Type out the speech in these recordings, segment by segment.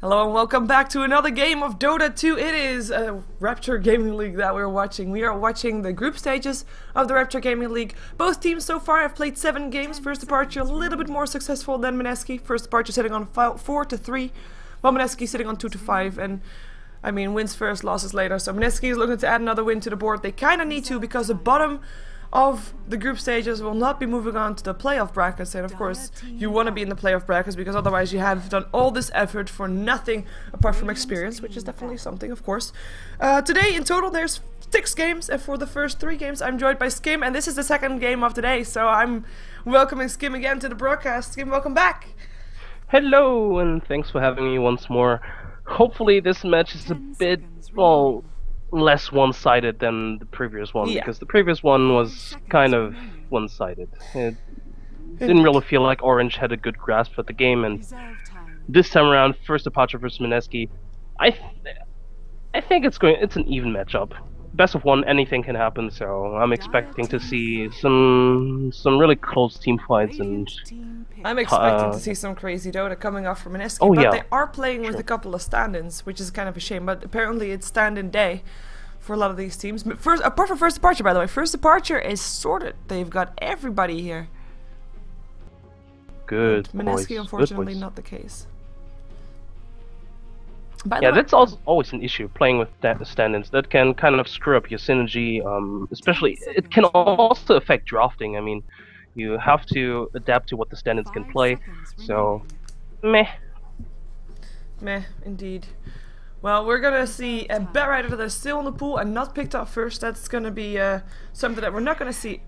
Hello and welcome back to another game of Dota 2. It is a Rapture Gaming League that we're watching. We are watching the group stages of the Rapture Gaming League. Both teams so far have played 7 games. First Departure a little bit more successful than Mineski. First Departure sitting on 4-3, while Mineski sitting on 2-5. And I mean, wins first, losses later. So Mineski is looking to add another win to the board. They kind of need to, because the bottom of the group stages will not be moving on to the playoff brackets, and of course you want to be in the playoff brackets because otherwise you have done all this effort for nothing apart from experience, which is definitely something, of course. Today in total there's 6 games, and for the first 3 games I'm joined by Skim, and this is the second game of the day, so I'm welcoming Skim again to the broadcast. Skim, welcome back! Hello, and thanks for having me once more. Hopefully this match is a bit, well, less one-sided than the previous one, because the previous one was kind of one-sided. It didn't really feel like Orange had a good grasp at the game, and this time around, First Departure versus Mineski, I think it's an even matchup. Best of 1, anything can happen, so I'm expecting to see some really close team fights, and I'm expecting to see some crazy Dota coming off from Mineski, but they are playing with a couple of stand-ins, which is kind of a shame, but apparently it's stand-in day for a lot of these teams. First, apart from First Departure, by the way, First Departure is sorted. They've got everybody here. Good. Mineski, unfortunately, not the case. Yeah, that's also always an issue, playing with stand-ins. That can kind of screw up your synergy, especially, it can also affect drafting. I mean, you have to adapt to what the stand-ins can play, so, meh. Meh, indeed. Well, we're gonna see a Batrider that is still in the pool and not picked up first. That's gonna be something that we're not gonna see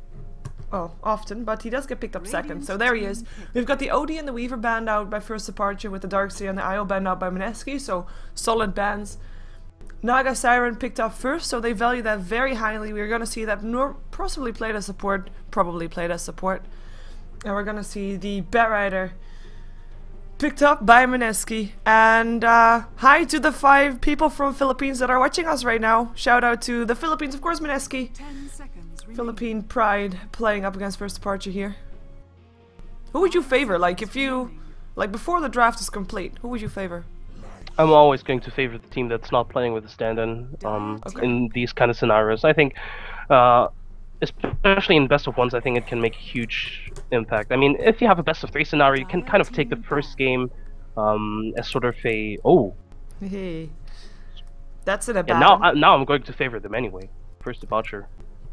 often, but he does get picked up second, so there he is. We've got the Odie and the Weaver banned out by First Departure, with the Darkseer and the IO banned out by Mineski, so solid bans. Naga Siren picked up first, so they value that very highly. We're gonna see that possibly played as support, and we're gonna see the Batrider picked up by Mineski. And hi to the 5 people from Philippines that are watching us right now. Shout out to the Philippines, of course, Mineski. Philippine pride playing up against First Departure here. Who would you favor? Like, if you, like, before the draft is complete, who would you favor? I'm always going to favor the team that's not playing with a stand-in in these kind of scenarios. I think, especially in best of 1s, I think it can make a huge impact. I mean, if you have a best of 3 scenario, you can kind of take the first game as sort of a Hey, that's an Abaddon. Now I'm going to favor them anyway. First Departure.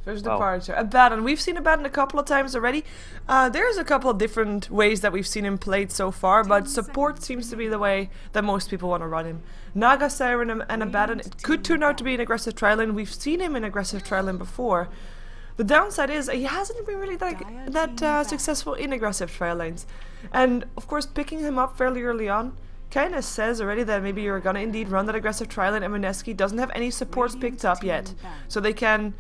First Departure. Abaddon. We've seen Abaddon a couple of times already. There's a couple of different ways that we've seen him played so far, but support seems to be the way that most people want to run him. Naga, Siren, and Abaddon. It could turn out to be an aggressive tri-lane. We've seen him in aggressive tri-lane before. The downside is he hasn't been really that successful in aggressive tri-lanes. And of course, picking him up fairly early on kind of says already that maybe you're gonna indeed run that aggressive tri-lane, and Mineski doesn't have any supports picked up yet. So they can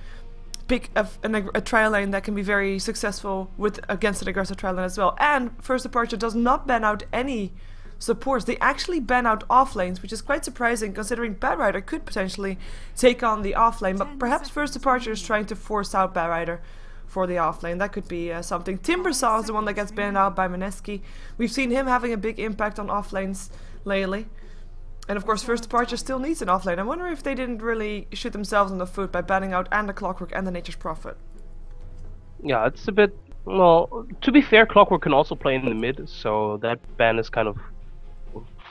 pick a tri-lane that can be very successful against an aggressive tri-lane as well. And First Departure does not ban out any supports. They actually ban out off lanes, which is quite surprising considering Batrider could potentially take on the off lane, but perhaps First Departure is trying to force out Batrider for the off lane. That could be something. Timbersaw is the one that gets banned out by Mineski. We've seen him having a big impact on off lanes lately. And of course, First Departure still needs an offlane. I wonder if they didn't really shoot themselves in the foot by banning out and the Clockwork and the Nature's Prophet. Yeah, it's a bit, well, to be fair, Clockwork can also play in the mid, so that ban is kind of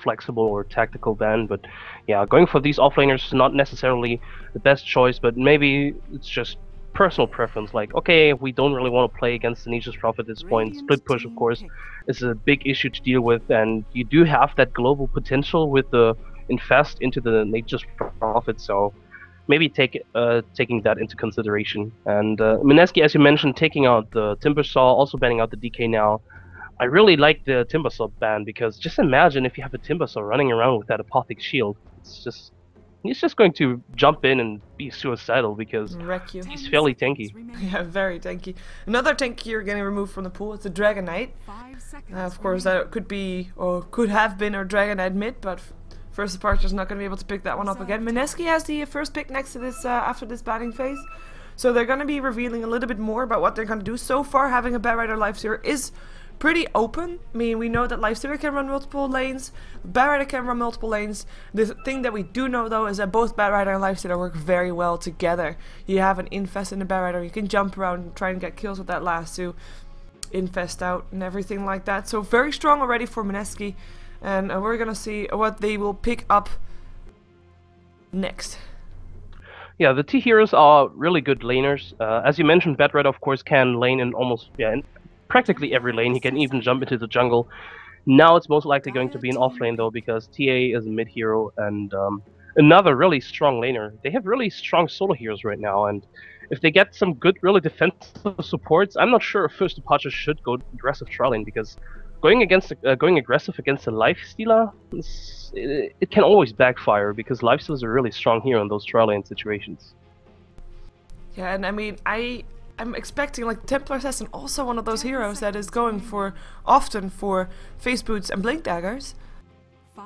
flexible or tactical ban, but yeah, going for these offlaners is not necessarily the best choice, but maybe it's just personal preference, like, okay, we don't really want to play against the Nature's Prophet at this point. Split push, of course, is a big issue to deal with, and you do have that global potential with the infest into the Nature's Prophet, so maybe taking that into consideration. And Mineski, as you mentioned, taking out the Timbersaw, also banning out the DK now. I really like the Timbersaw ban, because just imagine if you have a Timbersaw running around with that Apothic shield. He's just going to jump in and be suicidal, because he's fairly tanky. Yeah, very tanky. Another tank you're getting removed from the pool is the Dragon Knight. Of course, that could be, or could have been, our Dragon Knight mid, but First Departure is not going to be able to pick that one up again. Mineski has the first pick next to this after this banning phase, so they're going to be revealing a little bit more about what they're going to do. So far, having a Batrider Lifestealer is pretty open. I mean, we know that Lifestealer can run multiple lanes, Batrider can run multiple lanes. The thing that we do know though is that both Batrider and Lifestealer work very well together. You have an infest in the Batrider, you can jump around and try and get kills with that lasso, infest out and everything like that. So very strong already for Mineski, and we're gonna see what they will pick up next. Yeah, the T heroes are really good laners. As you mentioned, Batrider of course can lane in almost in practically every lane. He can even jump into the jungle. Now it's most likely going to be an off lane though, because TA is a mid hero and another really strong laner. They have really strong solo heroes right now, and if they get some good, really defensive supports, I'm not sure if First Departure should go aggressive trolling, because going aggressive against a Lifestealer, it can always backfire, because Lifestealers are really strong here in those trial lane situations. Yeah, and I mean, I'm expecting, like, Templar Assassin, also one of those heroes that is going for often for face boots and blink daggers.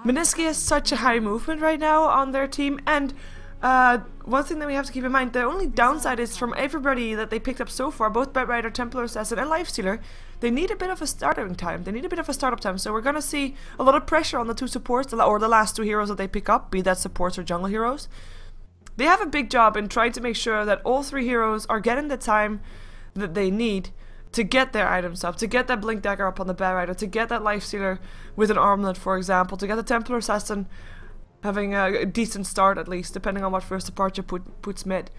Mineski has such a high movement right now on their team, and one thing that we have to keep in mind, the only downside is from everybody that they picked up so far, both Batrider, Templar Assassin, and Lifestealer, they need a bit of a starting time. They need a bit of a startup time, so we're gonna see a lot of pressure on the two supports, or the last two heroes that they pick up, be that supports or jungle heroes. They have a big job in trying to make sure that all three heroes are getting the time that they need to get their items up, to get that Blink Dagger up on the Batrider, to get that Lifestealer with an armlet, for example, to get the Templar Assassin having a decent start at least, depending on what First Departure puts mid.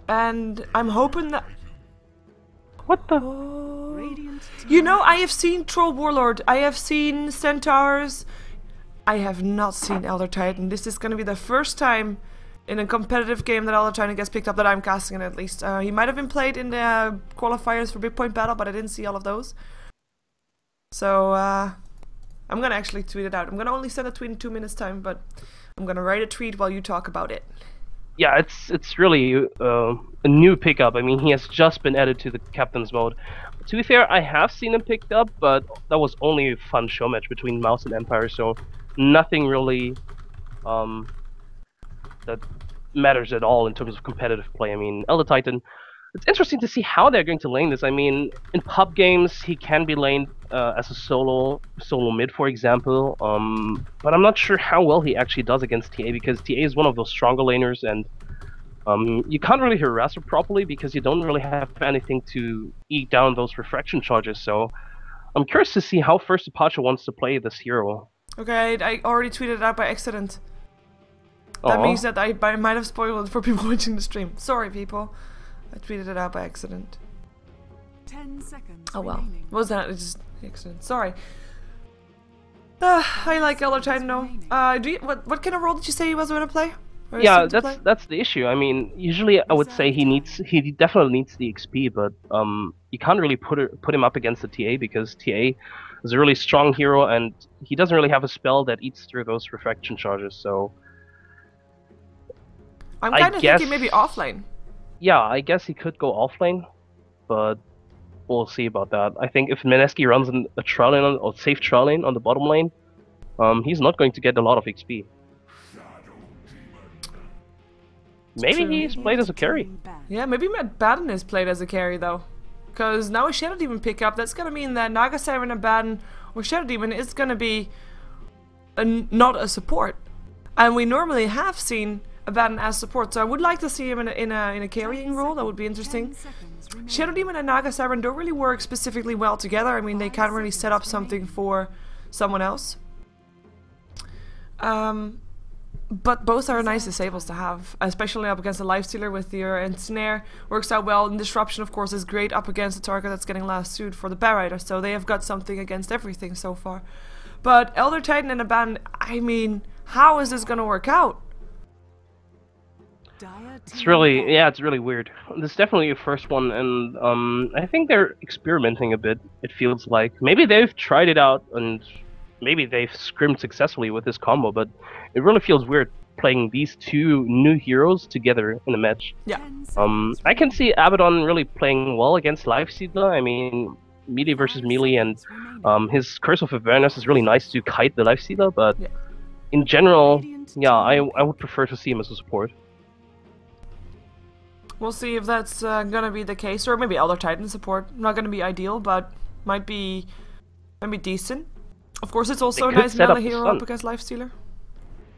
And I'm hoping that... What the... You know, I have seen Troll Warlord, I have seen Centaurs, I have not seen Elder Titan. This is going to be the first time in a competitive game that Elder Titan gets picked up, that I'm casting it at least. He might have been played in the qualifiers for Big Point Battle, but I didn't see all of those. So, I'm gonna actually tweet it out. I'm gonna only send a tweet in 2 minutes time, but I'm gonna write a tweet while you talk about it. Yeah, it's really a new pickup. I mean, he has just been added to the Captain's mode. To be fair, I have seen him picked up, but that was only a fun show match between Mouse and Empire, so nothing really that matters at all in terms of competitive play. I mean, Elder Titan, it's interesting to see how they're going to lane this. I mean, in pub games, he can be laned as a solo mid, for example, but I'm not sure how well he actually does against TA, because TA is one of those stronger laners, and you can't really harass her properly because you don't really have anything to eat down those refraction charges, so I'm curious to see how First Departure wants to play this hero. Okay, I already tweeted it out by accident. That means that I might have spoiled it for people watching the stream. Sorry, people. I tweeted it out by accident. 10 seconds. Oh well. What was that? It's just accident. Sorry. I like Elder Titan though. What kind of role did you say he was going to play? Yeah, that's the issue. I mean, usually I would say he definitely needs the XP, but you can't really put him up against the TA, because TA is a really strong hero and he doesn't really have a spell that eats through those refraction charges. So I'm kind of thinking maybe offlane. Yeah, I guess he could go offlane, but we'll see about that. I think if Mineski runs a trial lane or safe trial lane on the bottom lane, he's not going to get a lot of XP. Maybe he's played as a carry. Yeah, maybe Baden is played as a carry though. Because now a Shadow Demon pick up, that's going to mean that Naga Siren and Baden or Shadow Demon is going to be not a support. And we normally have seen a Baden as support, so I would like to see him in a carrying role. That would be interesting. Shadow Demon and Naga Siren don't really work specifically well together. I mean, they can't really set up something for someone else. But both are nice disables to have, especially up against a Lifestealer with your Ensnare. Works out well, and Disruption of course is great up against a target that's getting lassoed for the Batrider, so they have got something against everything so far. But Elder Titan and a Baden, I mean, how is this gonna work out? It's really weird. This is definitely a first one, and I think they're experimenting a bit, it feels like. Maybe they've tried it out, and maybe they've scrimmed successfully with this combo, but it really feels weird playing these two new heroes together in a match. Yeah. I can see Abaddon really playing well against Lifestealer. I mean, melee versus melee, and his Curse of Awareness is really nice to kite the Lifestealer, but yeah. In general, yeah, I would prefer to see him as a support. We'll see if that's gonna be the case, or maybe Elder Titan support. Not gonna be ideal, but might be decent. Of course, it's also a They could nice set up melee the hero stun. up against Lifestealer.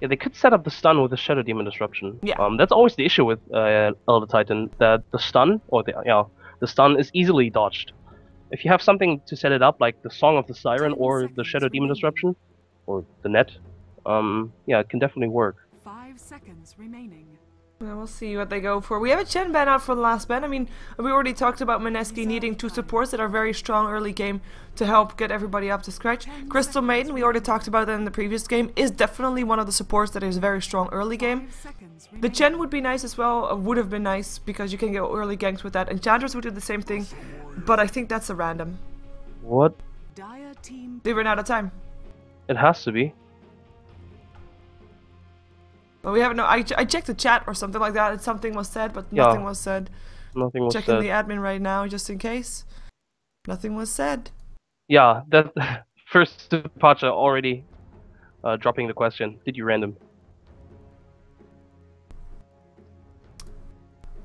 Yeah, they could set up the stun with the Shadow Demon Disruption. Yeah. That's always the issue with Elder Titan, that the stun, or the stun is easily dodged. If you have something to set it up, like the Song of the Siren 10 or the seconds Shadow Demon remaining. Disruption, or the net, yeah, it can definitely work. 5 seconds remaining. Yeah, we'll see what they go for. We have a Chen ban out for the last ban. I mean, we already talked about Mineski needing 2 supports that are very strong early game to help get everybody up to scratch. Crystal Maiden, we already talked about that in the previous game, is definitely one of the supports that is very strong early game. 5 seconds The remaining. Chen would be nice as well, would have been nice, because you can get early ganks with that. Enchantress would do the same thing, but I think that's a random. What? Dire team They ran out of time. It has to be. But we haven't. No, I checked the chat or something like that, and something was said, but Yeah. nothing was said. Nothing was Checking said. the admin right now, just in case. Nothing was said. Yeah, that first departure already dropping the question. Did you random?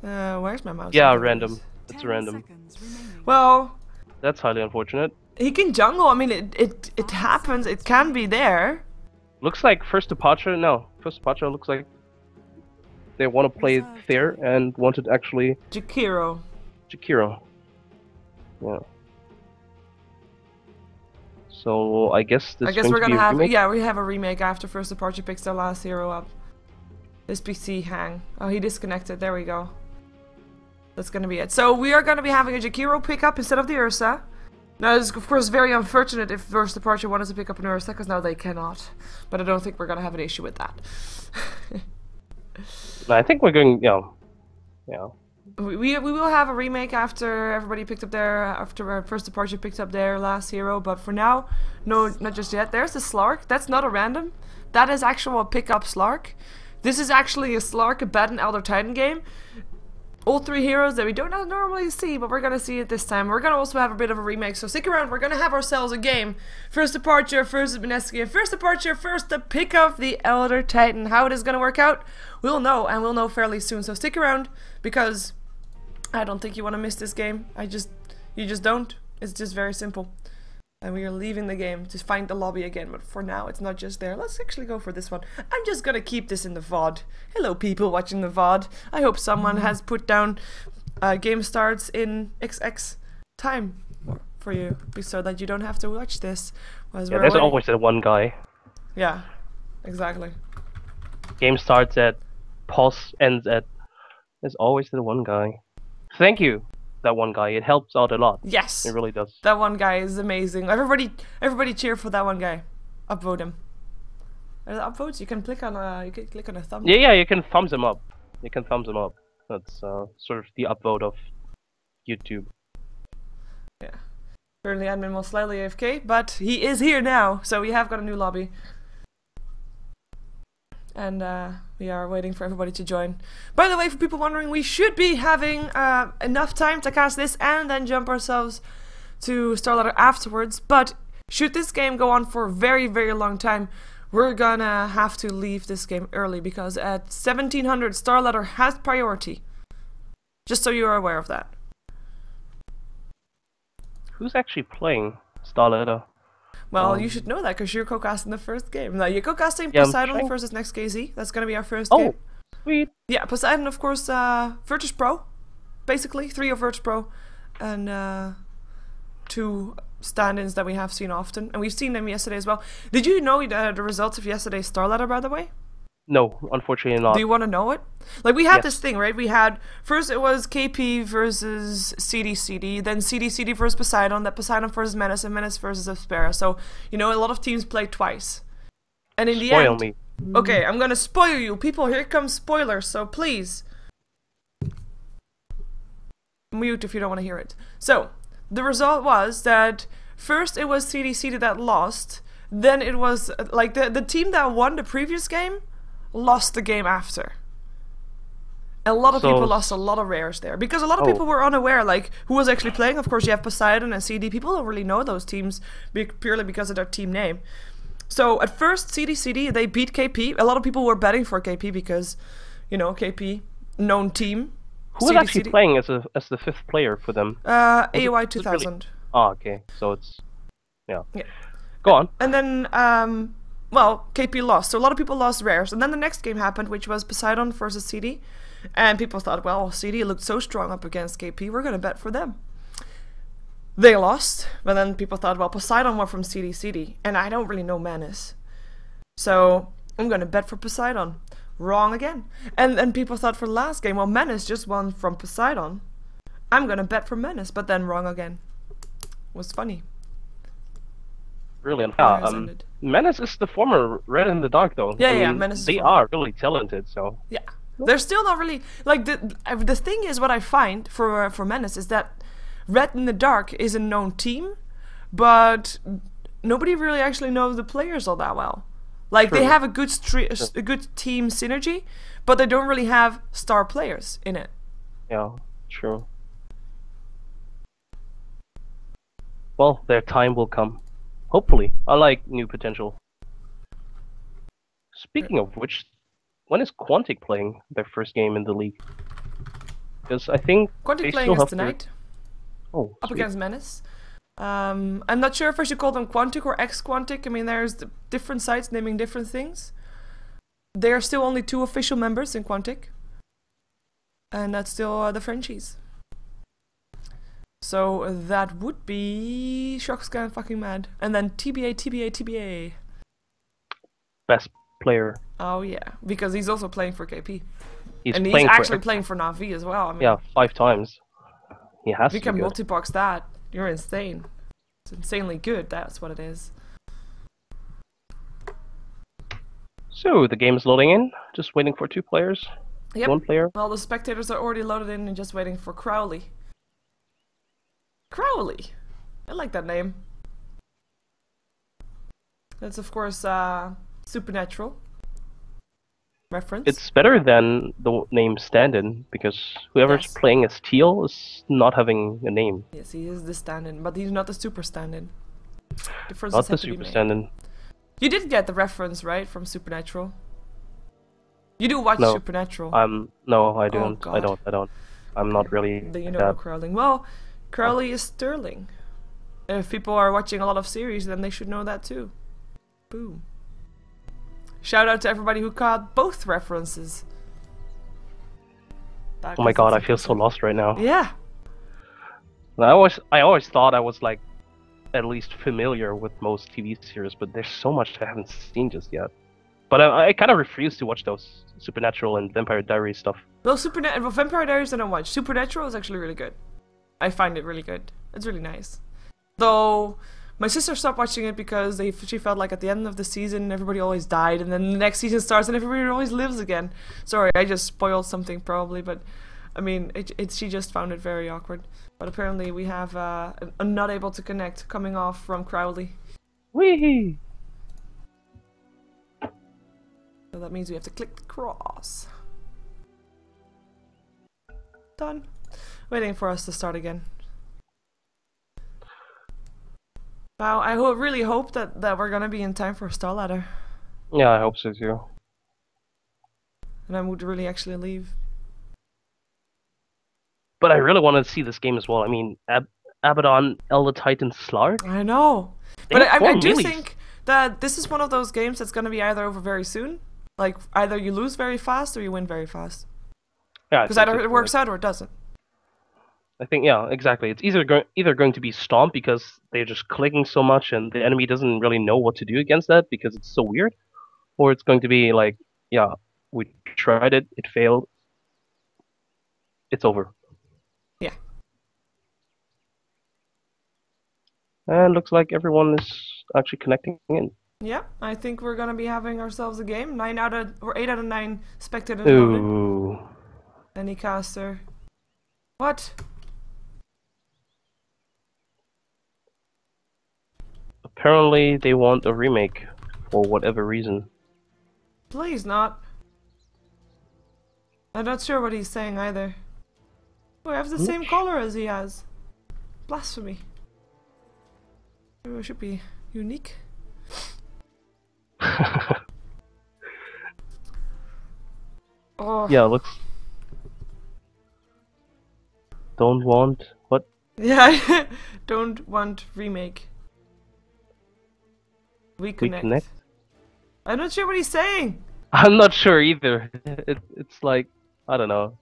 Where's my mouse? Yeah, There it random. is. It's 10 random. seconds remaining. Well, That's highly unfortunate. he can jungle. I mean, it happens. It can be there. Looks like first departure. No, first departure looks like they want to play it fair and wanted actually Jakiro. Jakiro. Yeah. So I guess this. I guess going we're to be gonna a have. remake? Yeah, we have a remake after First Departure picks the last hero up. This PC hang. Oh, he disconnected. There we go. That's gonna be it. So we are gonna be having a Jakiro pickup instead of the Ursa. Now, it's of course very unfortunate if First Departure wanted to pick up an Ursa, because now they cannot. But I don't think we're gonna have an issue with that. I think we're going. Yeah. We will have a remake after everybody picked up their after First Departure picked up their last hero, but for now, no, not just yet. There's the Slark. That's not a random. That is actual pickup Slark. This is actually a Slark, a Bad and Elder Titan game. All 3 heroes that we don't normally see, but we're gonna see it this time. We're gonna also have a bit of a remake, so stick around. We're gonna have ourselves a game. First Departure, first Mineski, and First Departure, first to pick up the Elder Titan. How it is gonna work out, we'll know, and we'll know fairly soon. So stick around, because I don't think you want to miss this game. You just don't. It's just very simple. And we are leaving the game to find the lobby again, but for now it's not just there. Let's actually go for this one. I'm just gonna keep this in the VOD. Hello people watching the VOD. I hope someone has put down game starts in XX time for you, so that you don't have to watch this. Yeah, there's always that one guy. Yeah, exactly. Game starts at, pause ends at. There's always that one guy. Thank you, that one guy. It helps out a lot. Yes, It really does. that one guy is amazing. Everybody cheer for that one guy. Upvote him. Upvotes. You can click on a thumb. Yeah, you can thumbs him up. You can thumbs him up. That's sort of the upvote of YouTube. Yeah. Currently admin was slightly AFK, but he is here now, so we have got a new lobby. And we are waiting for everybody to join. By the way, for people wondering, we should be having enough time to cast this and then jump ourselves to Starladder afterwards. But should this game go on for a very, very long time, we're gonna have to leave this game early, because at 1700 Starladder has priority. Just so you are aware of that. Who's actually playing Starladder? Well, you should know that because you're co-casting the first game. Now, you're co-casting Yeah, I'm Poseidon trying- versus next KZ. That's gonna be our first Oh, game. sweet. Yeah, Poseidon, of course, Virtus Pro, basically 3 of Virtus Pro, and 2 stand-ins that we have seen often, and we've seen them yesterday as well. Did you know the results of yesterday's Starladder, by the way? No, unfortunately not. Do you want to know it? Like, we had Yes. this thing, right? We had, first it was KP versus CD, then CD versus Poseidon, that Poseidon versus Menace, and Menace versus Aspera. So, you know, a lot of teams played twice. And in the Spoil end... me. Okay, I'm gonna spoil you. People, here comes spoilers, so please. Mute if you don't want to hear it. So, the result was that first it was CD that lost, then it was, like, the team that won the previous game lost the game after. A lot of people lost a lot of rares there, because a lot of people were unaware, like, who was actually playing. Of course, you have Poseidon and CD. People don't really know those teams purely because of their team name. So, at first, CD, they beat KP. A lot of people were betting for KP because, you know, KP, known team. Who was actually playing as the 5th player for them? AOI was it 2000. Oh, okay. So it's yeah. Yeah. Go on. And then, well, KP lost. So a lot of people lost rares. And then the next game happened, which was Poseidon versus CD. And people thought, well, CD looked so strong up against KP, we're going to bet for them. They lost. But then people thought, well, Poseidon won from CD. And I don't really know Menace. So I'm going to bet for Poseidon. Wrong again. And then people thought for the last game, well, Menace just won from Poseidon. I'm going to bet for Menace. But then wrong again. Was funny. Brilliant. How Yeah, it ended. Menace is the former Red in the Dark, though. Yeah, I yeah, mean, Menace is they former. are really talented, so. Yeah, they're still not really like the thing is what I find for Menace is that Red in the Dark is a known team, but nobody really actually knows the players all that well. Like they True. have a good team synergy, but they don't really have star players in it. Yeah, true. Well, their time will come. Hopefully. I like new potential. Speaking of which, when is Quantic playing their first game in the league? Because I think Quantic they playing still is have tonight Oh, up sweet. against Menace. I'm not sure if I should call them Quantic or ex-Quantic. I mean, there's different sites naming different things. There are still only 2 official members in Quantic. And that's still the Frenchies. So that would be Shockscan fucking mad. And then TBA. Best player. Oh yeah, because he's also playing for KP. He's and he's playing actually for playing for Na'Vi as well. I mean, yeah, 5 times. He has if you to can be good. multi-box that, you're insane. It's insanely good, that's what it is. So the game is loading in. Just waiting for 2 players. Yep. 1 player. Well, the spectators are already loaded in and just waiting for Crowley. Crowley! I like that name. That's of course Supernatural reference. It's better than the name stand-in, because whoever's Yes. playing as Teal is not having a name. Yes, he is the stand-in, but he's not the super stand-in. Differences Not the have to be super made. stand-in. You did get the reference, right, from Supernatural? You do watch No. Supernatural. No, I Oh, don't. God. I don't. I'm not really Then you know that. Crowley. Well, Crowley is Sterling. If people are watching a lot of series, then they should know that too. Boom. Shout out to everybody who caught both references. Oh my god, I feel so lost right now. Yeah. I always thought I was like at least familiar with most TV series, but there's so much I haven't seen just yet. But I kind of refuse to watch those Supernatural and Vampire Diaries stuff. Well, Vampire Diaries I don't watch. Supernatural is actually really good. I find it really good. It's really nice. Though my sister stopped watching it because she felt like at the end of the season everybody always died, and then the next season starts and everybody always lives again. Sorry, I just spoiled something probably, but I mean, she just found it very awkward. But apparently we have a not able to connect coming off from Crowley. Wee! So that means we have to click the cross. Done. Waiting for us to start again. Wow, I really hope that we're gonna be in time for a Star Ladder. Yeah, I hope so too. And I would really actually leave. But I really want to see this game as well. I mean, Abaddon, Elder Titan, Slark? I know. They But have I four do meelees. think that this is one of those games that's gonna be either over very soon. Like, either you lose very fast or you win very fast. Yeah, I Because think either so, it works out or it doesn't. I think, yeah, exactly. It's either going to be stomped because they're just clicking so much and the enemy doesn't really know what to do against that because it's so weird, or it's going to be like, yeah, we tried it, it failed, it's over. Yeah. And looks like everyone is actually connecting in. Yeah, I think we're gonna be having ourselves a game. 8 out of 9 spectators loaded. Ooh. Any caster. What? Apparently they want a remake for whatever reason. Please not. I'm not sure what he's saying either. Oh, I have the same color as he has. Blasphemy. Maybe it should be unique. Oh. Yeah, looks. Don't want what? Yeah, I don't want remake. We connect. connect? I'm not sure what he's saying. I'm not sure either. It's like, I don't know.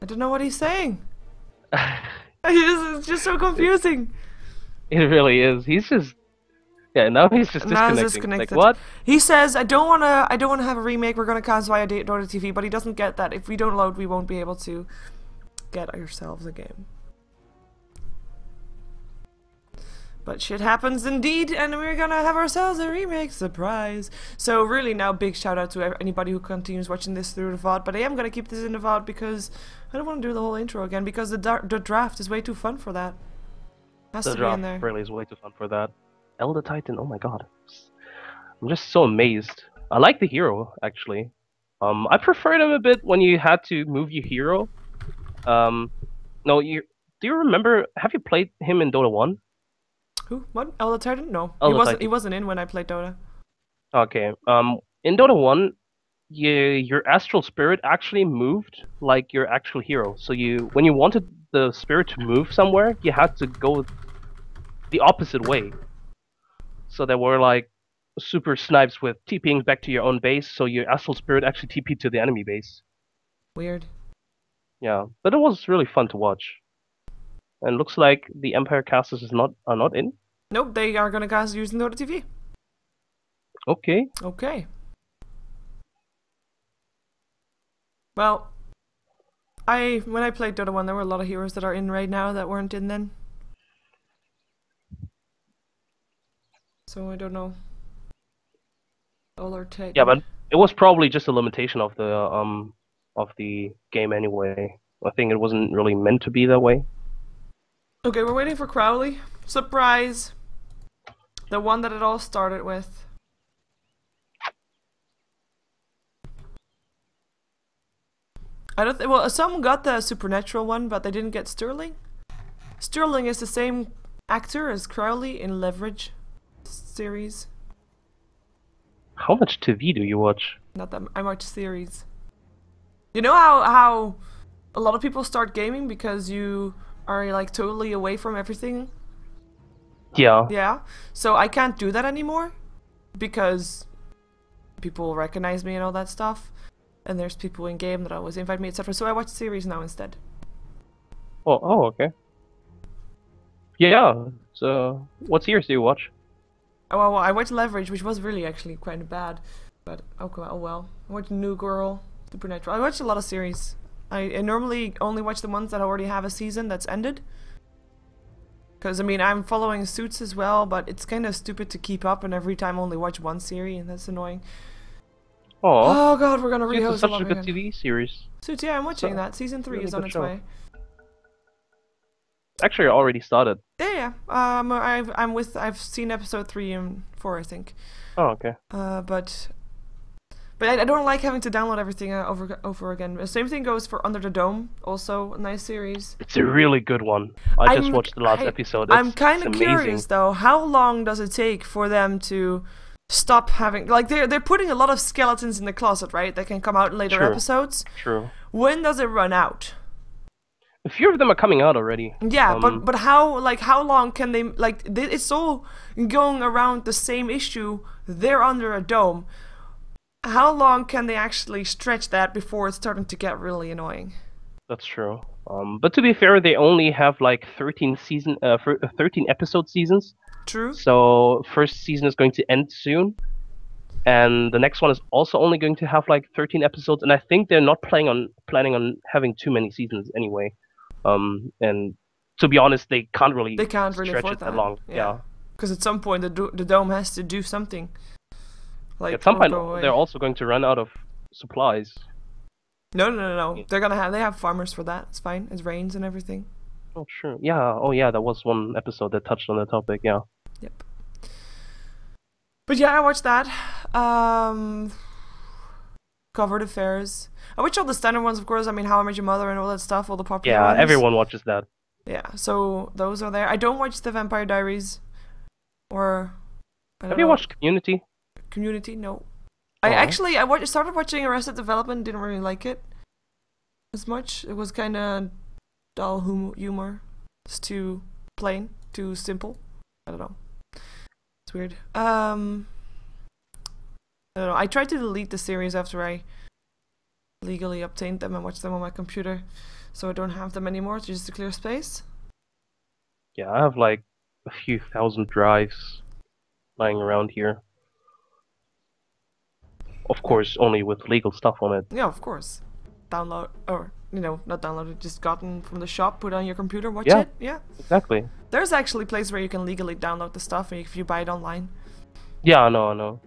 I don't know what he's saying. It's just so confusing. It really is. He's just, yeah. Now he's just Now he's disconnecting. Like disconnected. what? He says, I don't wanna have a remake, we're gonna cast via Dota TV, but he doesn't get that. If we don't load, we won't be able to get ourselves a game. But shit happens indeed, and we're gonna have ourselves a remake, surprise! So really now big shout out to anybody who continues watching this through the VOD, but I am gonna keep this in the VOD because I don't want to do the whole intro again, because the draft is way too fun for that. Has The to be in draft there. really is way too fun for that. Elder Titan, oh my god. I'm just so amazed. I like the hero, actually. I preferred him a bit when you had to move your hero. No, do you remember, have you played him in Dota 1? Who? What? Elder Titan? No. Elder He Titan. wasn't in when I played Dota. Okay, in Dota 1, your astral spirit actually moved like your actual hero. So when you wanted the spirit to move somewhere, you had to go the opposite way. So there were like super snipes with TPing back to your own base, so your astral spirit actually TP'd to the enemy base. Weird. Yeah, but it was really fun to watch. And looks like the Empire casters are not in. Nope, they are gonna cast using Dota TV. Okay. Okay. Well, when I played Dota 1, there were a lot of heroes that are in right now that weren't in then. So I don't know. All are taken. Yeah, but it was probably just a limitation of the game anyway. I think it wasn't really meant to be that way. Okay, we're waiting for Crowley. Surprise! The one that it all started with. I don't think. Well, some got the supernatural one, but they didn't get Sterling. Sterling is the same actor as Crowley in Leverage series. How much TV do you watch? Not that I watch series. You know how a lot of people start gaming because you are like totally away from everything? Yeah. Yeah. So I can't do that anymore because people recognize me and all that stuff. And there's people in game that always invite me, etc. So I watch series now instead. Oh, okay. Yeah. So, what series do you watch? Oh well, I watched Leverage, which was really actually quite bad. But oh well. I watched New Girl, Supernatural. I watched a lot of series. I normally only watch the ones that already have a season that's ended. Because, I mean, I'm following Suits as well, but it's kind of stupid to keep up and every time only watch one series, and that's annoying. Oh, Oh god, we're gonna it's rehost such all a over good again. TV series. Suits, yeah, I'm watching So, that. Season 3 really is on good its show. way. Actually, I already started. Yeah. I've seen episode 3 and 4, I think. Oh, okay. But I don't like having to download everything over again. The same thing goes for Under the Dome, also a nice series. It's a really good one. I just watched the last episode. I'm It's kind of amazing. curious though. How long does it take for them to stop having, like, they're putting a lot of skeletons in the closet, right? That can come out in later True. episodes. True. When does it run out? A few of them are coming out already. Yeah, but how long can they, like, it's all going around the same issue. They're under a dome. How long can they actually stretch that before it's starting to get really annoying? That's true. But to be fair, they only have like 13 episode seasons. True. So first season is going to end soon, and the next one is also only going to have like 13 episodes. And I think they're not planning on having too many seasons anyway. And to be honest, they can't really stretch afford it that long. Yeah. Because at some point the dome has to do something. Like, At some or point, go away. they're also going to run out of supplies. No. They have farmers for that. It's fine. It rains and everything. Oh, sure. Yeah. Oh, yeah. That was one episode that touched on the topic. Yeah. Yep. But yeah, I watched that. Covered affairs. I watched all the standard ones, of course. I mean, How I Met Your Mother and all that stuff, all the popular ones. Yeah. Everyone watches that. Yeah. So those are there. I don't watch The Vampire Diaries. Or Have you watched Community? Community? No. Oh. I started watching Arrested Development. Didn't really like it. as much. It was kind of dull humor. It's too plain, too simple. I don't know. It's weird. I don't know. I tried to delete the series after I legally obtained them and watched them on my computer, so I don't have them anymore. It's just a clear space. Yeah, I have like a few thousand drives lying around here. Of course, only with legal stuff on it. Yeah, of course. Download, or, you know, not download it, just gotten from the shop, put it on your computer, watch it. Yeah. Exactly. There's actually places where you can legally download the stuff if you buy it online. Yeah, I know.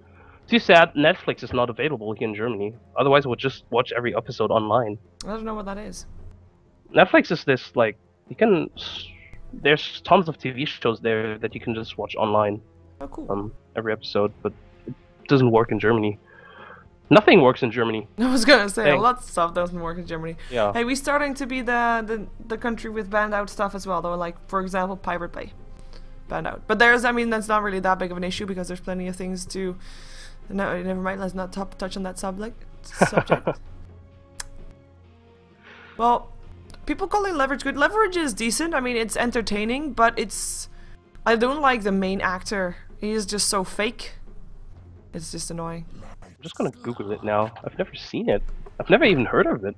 Too sad Netflix is not available here in Germany. Otherwise, we'll just watch every episode online. I don't know what that is. Netflix is this, like, you can... There's tons of TV shows there that you can just watch online. Oh, cool. Every episode, but it doesn't work in Germany. Nothing works in Germany. I was gonna say, Dang. a lot of stuff doesn't work in Germany. Yeah. Hey, we're starting to be the country with banned out stuff as well, though. Like, for example, Pirate Bay. Banned out. But there's, I mean, that's not really that big of an issue because there's plenty of things to... No, never mind, let's not touch on that subject. Well, people calling leverage good. Leverage is decent, I mean, it's entertaining, but it's... I don't like the main actor. He is just so fake. It's just annoying. I'm just gonna Google it now. I've never seen it. I've never even heard of it.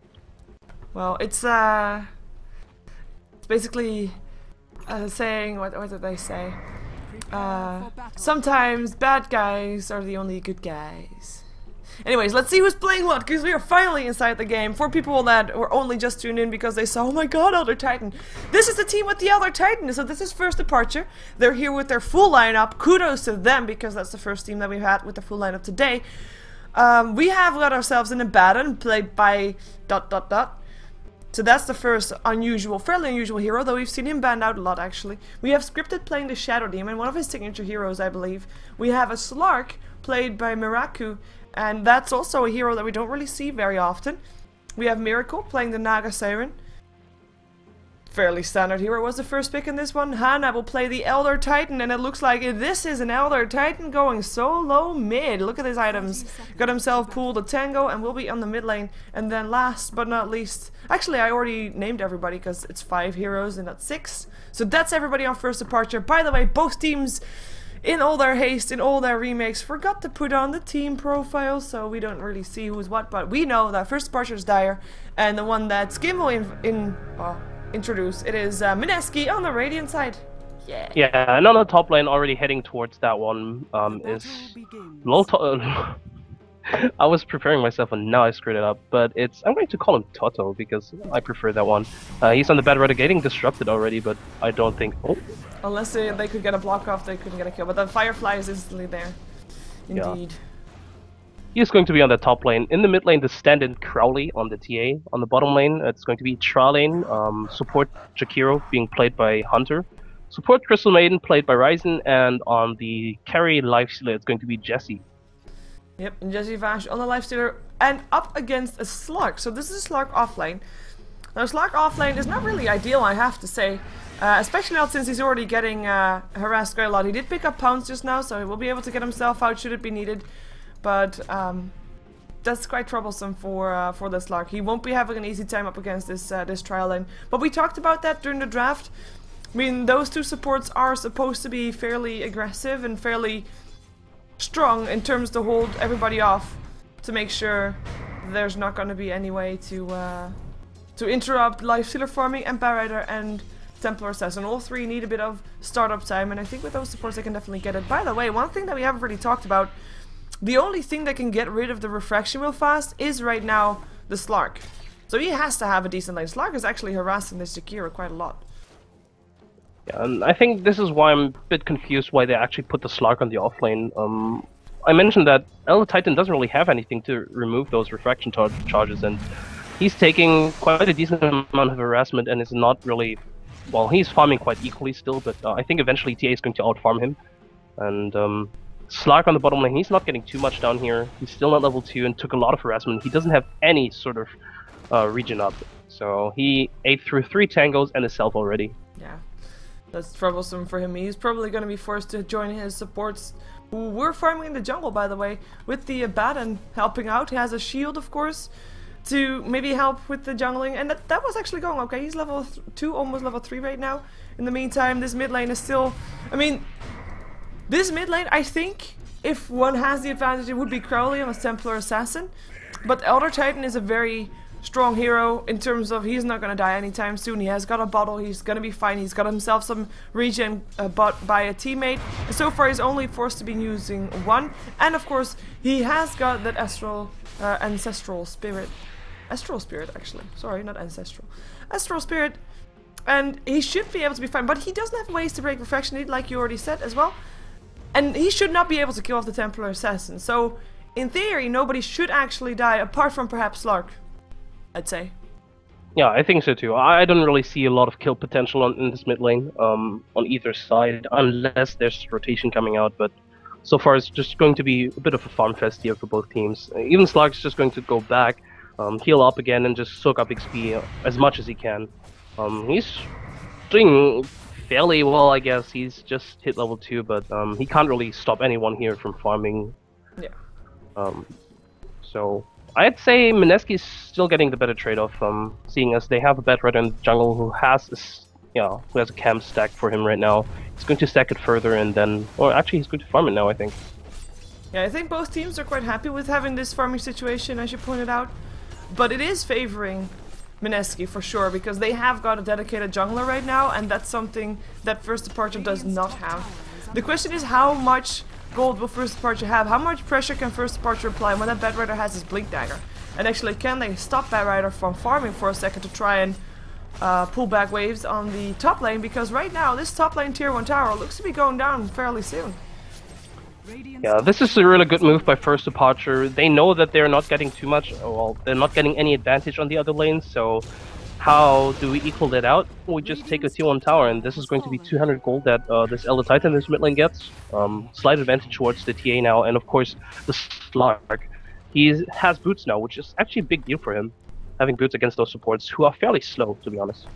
Well, it's basically saying, what did they say? Sometimes bad guys are the only good guys. Anyways, let's see who's playing what, because we are finally inside the game. For people that were only just tuned in because they saw, oh my god, Elder Titan. This is the team with the Elder Titan, so this is first departure. They're here with their full lineup. Kudos to them, because that's the first team that we've had with the full lineup today. We have got ourselves in a Abaddon, played by ... So that's the first unusual, fairly unusual hero, though we've seen him banned out a lot actually. We have Scripted playing the Shadow Demon, one of his signature heroes I believe. We have a Slark played by Miraku, and that's also a hero that we don't really see very often. We have Miracle playing the Naga Siren. Fairly standard hero was the first pick in this one. Hana will play the Elder Titan, and it looks like this is an Elder Titan going solo mid. Look at his items. Got himself pulled a Tango and will be on the mid lane. And then last but not least, actually I already named everybody because it's 5 heroes and not 6. So that's everybody on first departure. By the way, both teams, in all their haste, in all their remakes, forgot to put on the team profile, so we don't really see who's what, but we know that first departure is Dire, and the one that Skim will introduce, it is Mineski on the Radiant side. Yeah, and on the top lane, already heading towards that one, is I was preparing myself and now I screwed it up, but I'm going to call him Toto because I prefer that one. He's on the bad road, getting disrupted already, but I don't think... Oh. Unless they could get a block off, they couldn't get a kill, but the Firefly is instantly there. Indeed. Yeah. He is going to be on the top lane. In the mid lane, the stand-in Crowley on the TA. On the bottom lane, it's going to be Tralane, support Jakiro being played by Hunter, support Crystal Maiden played by Ryzen, and on the carry lifestealer, it's going to be Jesse. Yep, and Jesse Vash on the lifestealer and up against a Slark. So this is a Slark offlane. Now Slark offlane is not really ideal, I have to say. Especially not since he's already getting harassed quite a lot. He did pick up Pounce just now, so he will be able to get himself out should it be needed. But that's quite troublesome for the Slark. He won't be having an easy time up against this trial lane. But we talked about that during the draft. I mean, those two supports are supposed to be fairly aggressive and fairly strong in terms to hold everybody off, to make sure there's not going to be any way to interrupt Lifestealer farming and Barrider and Templar Assassin. All three need a bit of startup time, and I think with those supports they can definitely get it. By the way, one thing that we haven't really talked about, the only thing that can get rid of the refraction real fast is right now the Slark. So he has to have a decent lane. Slark is actually harassing this Jakiro quite a lot. Yeah, and I think this is why I'm a bit confused why they actually put the Slark on the offlane. I mentioned that Elder Titan doesn't really have anything to remove those refraction charges, and he's taking quite a decent amount of harassment and is not really... Well, he's farming quite equally still, but I think eventually TA is going to outfarm him. And Slark on the bottom lane, he's not getting too much down here. He's still not level 2 and took a lot of harassment. He doesn't have any sort of regen up. So he ate through 3 tangos and his self already. Yeah, that's troublesome for him. He's probably going to be forced to join his supports, who were farming in the jungle, by the way, with the Abaddon helping out. He has a shield, of course. to maybe help with the jungling, and that was actually going okay. He's level 2, almost level 3 right now. In the meantime, this mid lane is still... I mean, this mid lane, I think, if one has the advantage, it would be Crowley on a Templar Assassin. But Elder Titan is a very strong hero in terms of he's not going to die anytime soon. He has got a bottle, he's going to be fine. He's got himself some regen bought by a teammate. And so far he's only forced to be using 1. And of course he has got that ancestral spirit. Astral spirit actually. Sorry, not ancestral. Astral spirit. And he should be able to be fine. But he doesn't have ways to break Refraction, like you already said as well. And he should not be able to kill off the Templar Assassin. So in theory nobody should actually die apart from perhaps Slark, I'd say. Yeah, I think so too. I don't really see a lot of kill potential in this mid lane on either side, unless there's rotation coming out, but so far it's just going to be a bit of a farm fest here for both teams. Even Slark's just going to go back, heal up again, and just soak up XP as much as he can. He's doing fairly well, I guess. He's just hit level 2, but he can't really stop anyone here from farming. Yeah. So I'd say Mineski is still getting the better trade-off, seeing as they have a Bedrider in the jungle who has a camp stacked for him right now. He's going to stack it further and then... Or actually he's going to farm it now, I think. Yeah, I think both teams are quite happy with having this farming situation, as you pointed out. But it is favoring Mineski for sure, because they have got a dedicated jungler right now, and that's something that First Departure does not have. The question is how much gold will First Departure have? How much pressure can First Departure apply when that Bedrider has his Blink Dagger? And actually, can they stop Bedrider from farming for a second to try and pull back waves on the top lane? Because right now, this top lane tier 1 tower looks to be going down fairly soon. Yeah, this is a really good move by First Departure. They know that they're not getting too much, well, they're not getting any advantage on the other lanes, so how do we equal that out? We just take a tier 1 tower, and this is going to be 200 gold that this Elder Titan, this mid lane gets. Slight advantage towards the TA now, and of course the Slark. He has boots now, which is actually a big deal for him, having boots against those supports, who are fairly slow, to be honest.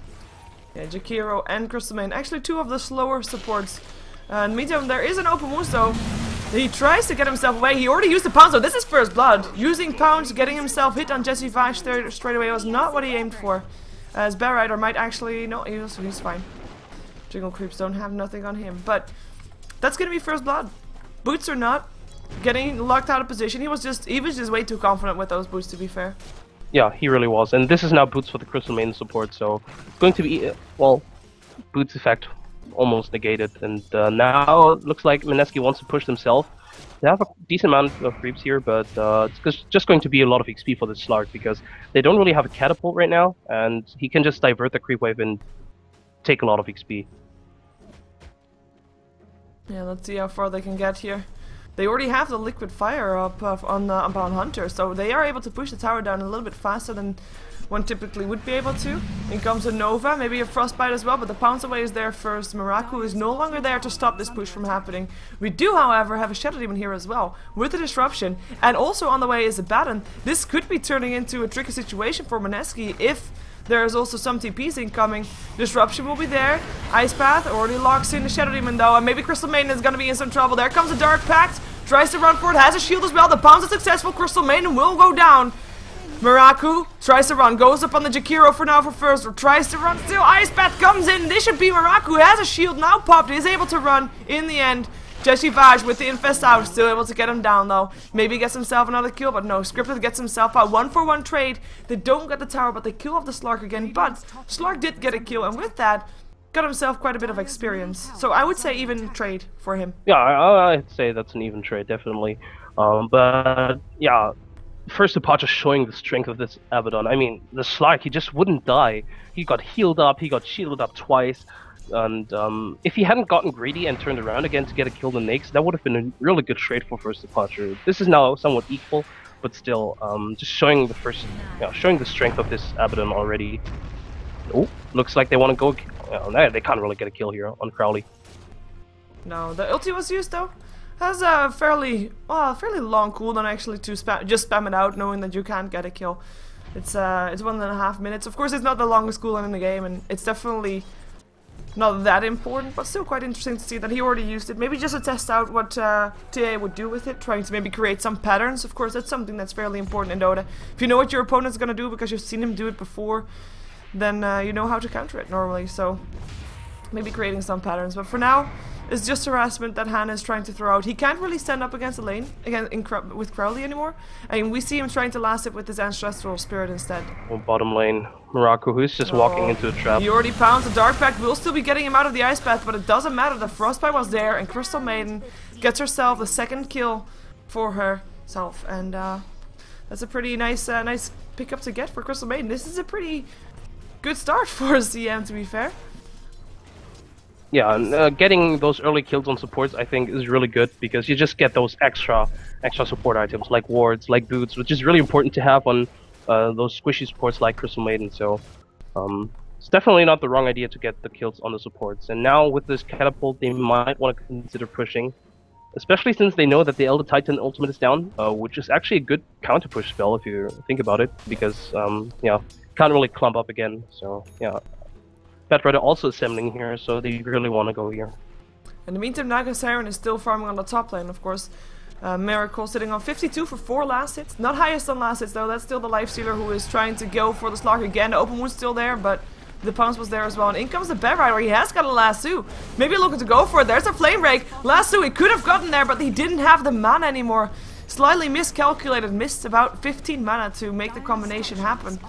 Yeah, Jakiro and Crystal Main, actually 2 of the slower supports. In the meantime, there is an open moose though. He tries to get himself away. He already used the pounce, so this is First Blood. Using pounce, getting himself hit on Jesse Vash there straight away was not what he aimed for. As Bedrider might actually... No, he's fine. Jingle Creeps don't have nothing on him. But that's gonna be First Blood. Boots or not, getting locked out of position. He was just way too confident with those boots, to be fair. Yeah, he really was. And this is now boots for the Crystal Main support, so it's going to be, well, boots effect almost negated, and now it looks like Mineski wants to push himself. They have a decent amount of creeps here, but it's just going to be a lot of XP for the Slark, because they don't really have a catapult right now, and he can just divert the creep wave and take a lot of XP. Yeah, let's see how far they can get here. They already have the liquid fire up on Hunter, so they are able to push the tower down a little bit faster than one typically would be able to. In comes a Nova, maybe a Frostbite as well, but the Pounce Away is there first. Miraku is no longer there to stop this push from happening. We do, however, have a Shadow Demon here as well, with the Disruption, and also on the way is a Baton. This could be turning into a tricky situation for Mineski if there is also some TPs incoming. Disruption will be there. Ice Path already locks in the Shadow Demon though, and maybe Crystal Maiden is going to be in some trouble. There comes a Dark Pact, tries to run for it, has a shield as well. The Pounce is successful, Crystal Maiden will go down. Miraku tries to run, goes up on the Jakiro for now for first, or tries to run still. Ice Path comes in, this should be Miraku, has a shield now popped, is able to run in the end. Jesse Vaj with the Infest out, still able to get him down though. Maybe gets himself another kill, but no, Scripted gets himself out. 1-for-1 trade. They don't get the tower, but they kill off the Slark again. But Slark did get a kill, and with that, got himself quite a bit of experience. So I would say even trade for him. Yeah, I'd say that's an even trade, definitely. But yeah, First Departure showing the strength of this Abaddon. I mean, the Slark, he just wouldn't die. He got healed up, he got shielded up twice. And if he hadn't gotten greedy and turned around again to get a kill the next, that would have been a really good trade for First Departure. This is now somewhat equal, but still, just showing showing the strength of this Abaddon already. Oh, looks like they want to go. They can't really get a kill here on Crowley. No, the ulti was used though. Has a fairly long cooldown actually to just spam it out, knowing that you can't get a kill. It's 1.5 minutes. Of course, it's not the longest cooldown in the game, and it's definitely not that important, but still quite interesting to see that he already used it. Maybe just to test out what TA would do with it, trying to maybe create some patterns. Of course, that's something that's fairly important in Dota. If you know what your opponent's gonna do because you've seen him do it before, then you know how to counter it normally. So maybe creating some patterns. But for now, it's just harassment that Hannah is trying to throw out. He can't really stand up against the lane with Crowley anymore. And we see him trying to last it with his Ancestral Spirit instead. Well, bottom lane, Morocco, who's just walking into a trap. He already pounds the Dark Pact. We'll still be getting him out of the Ice Path, but it doesn't matter. The Frostbite was there, and Crystal Maiden gets herself the second kill for herself. And that's a pretty nice pickup to get for Crystal Maiden. This is a pretty good start for CM, to be fair. Yeah, and getting those early kills on supports I think is really good because you just get those extra support items like wards, like boots, which is really important to have on those squishy supports like Crystal Maiden. So it's definitely not the wrong idea to get the kills on the supports. And now with this catapult, they might want to consider pushing, especially since they know that the Elder Titan ultimate is down, which is actually a good counter push spell if you think about it, because yeah, can't really clump up again. So yeah. Batrider also assembling here, so they really want to go here. In the meantime, Naga Siren is still farming on the top lane, of course. Miracle sitting on 52 for 4 last hits. Not highest on last hits though, that's still the Lifestealer who is trying to go for the Slug again. The open wound's still there, but the pounce was there as well. And in comes the Batrider, he has got a lasso. Maybe looking to go for it, there's a Flame Break. Lasso, he could have gotten there, but he didn't have the mana anymore. Slightly miscalculated, missed about 15 mana to make the combination happen.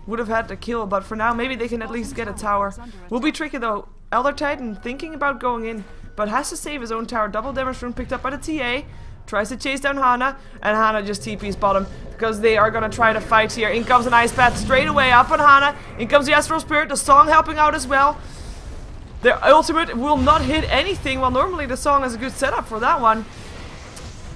Would have had the kill, but for now maybe they can at least get a tower. Will be tricky though. Elder Titan thinking about going in, but has to save his own tower. Double damage rune picked up by the TA. Tries to chase down Hana, and Hana just TP's bottom because they are gonna try to fight here. In comes an Ice Path straight away up on Hana. In comes the Astral Spirit, the Song helping out as well. The ultimate will not hit anything. Well, normally the Song is a good setup for that one.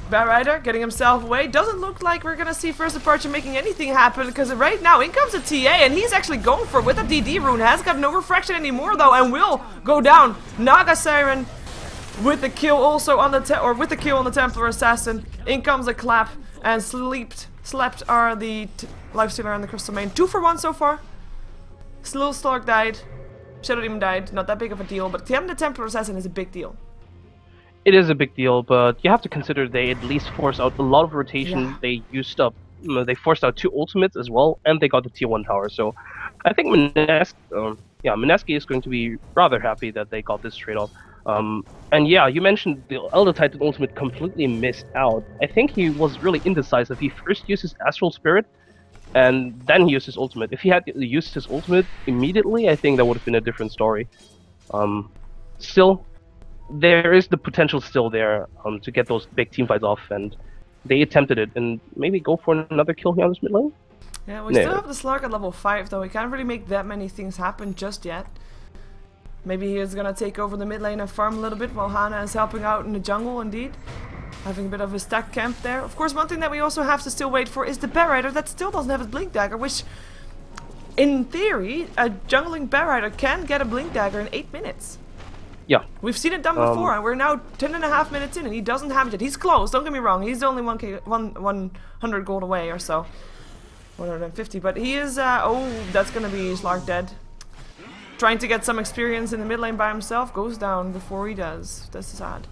Batrider getting himself away. Doesn't look like we're gonna see First Departure making anything happen, because right now in comes a TA and he's actually going for it with a DD rune. Has got no refraction anymore though and will go down. Naga Siren with the kill also on the with the kill on the Templar Assassin. In comes a clap and slept are the Lifestealer and the Crystal Main. 2 for 1 so far. Little Stark died. Shadow Demon died. Not that big of a deal, but having the Templar Assassin is a big deal. It is a big deal, but you have to consider they at least forced out a lot of rotation. Yeah. They used up, they forced out 2 ultimates as well, and they got the tier 1 tower. So I think Mineski is going to be rather happy that they got this trade-off. And yeah, you mentioned the Elder Titan ultimate completely missed out. I think he was really indecisive. He first used his Astral Spirit, and then he used his ultimate. If he had used his ultimate immediately, I think that would have been a different story. Still, there is the potential still there to get those big team fights off, and they attempted it, and maybe go for another kill here on this mid lane? Yeah, we still have the Slug at level 5 though. He can't really make that many things happen just yet. Maybe he is gonna take over the mid lane and farm a little bit while Hana is helping out in the jungle indeed. Having a bit of a stack camp there. Of course, one thing that we also have to still wait for is the Batrider that still doesn't have his Blink Dagger, which in theory, a jungling Batrider can get a Blink Dagger in 8 minutes. Yeah. We've seen it done before, and we're now 10.5 minutes in, and he doesn't have it yet. He's close, don't get me wrong. He's only 100 gold away or so. 150, but he is, oh, that's gonna be Slark dead. Trying to get some experience in the mid lane by himself, goes down before he does. That's sad.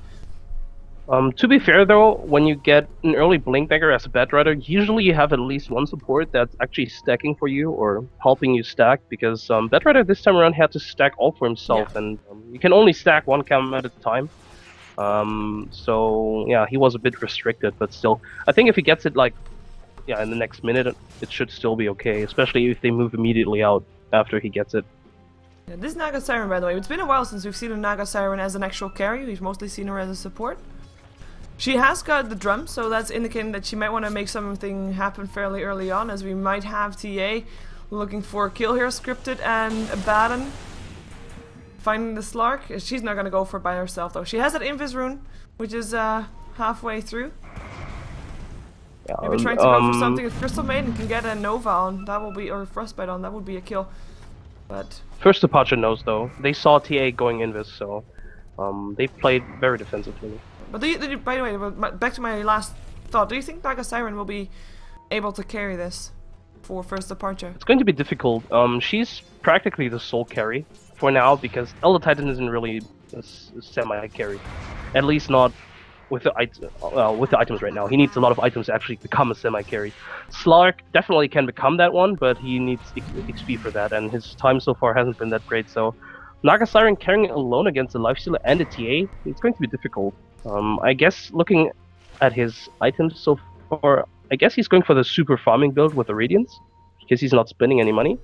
To be fair though, when you get an early Blink Dagger as a Batrider, usually you have at least one support that's actually stacking for you or helping you stack, because Batrider this time around had to stack all for himself, yeah. And you can only stack 1 cam at a time. So yeah, he was a bit restricted, but still, I think if he gets it like, yeah, in the next minute, it should still be okay, especially if they move immediately out after he gets it. Yeah, this Naga Siren, by the way, it's been a while since we've seen a Naga Siren as an actual carry. We've mostly seen her as a support. She has got the drum, so that's indicating that she might want to make something happen fairly early on, as we might have TA looking for a kill here, scripted, and Abaddon finding the Slark. She's not going to go for it by herself, though. She has that Invis rune, which is halfway through. Yeah, maybe trying to go for something. If Crystal Maiden can get a Nova on, that will be, or Frostbite on, that would be a kill. But First Departure knows, though. They saw TA going Invis, so they played very defensively. But by the way, back to my last thought, do you think Naga Siren will be able to carry this for First Departure? It's going to be difficult. She's practically the sole carry. for now, because Elder Titan isn't really a semi-carry. At least not with the items right now. He needs a lot of items to actually become a semi-carry. Slark definitely can become that one, but he needs XP for that, and his time so far hasn't been that great. So Naga Siren carrying alone against a Lifestealer and a TA, it's going to be difficult. I guess looking at his items so far, I guess he's going for the super farming build with the Radiance, because he's not spending any money.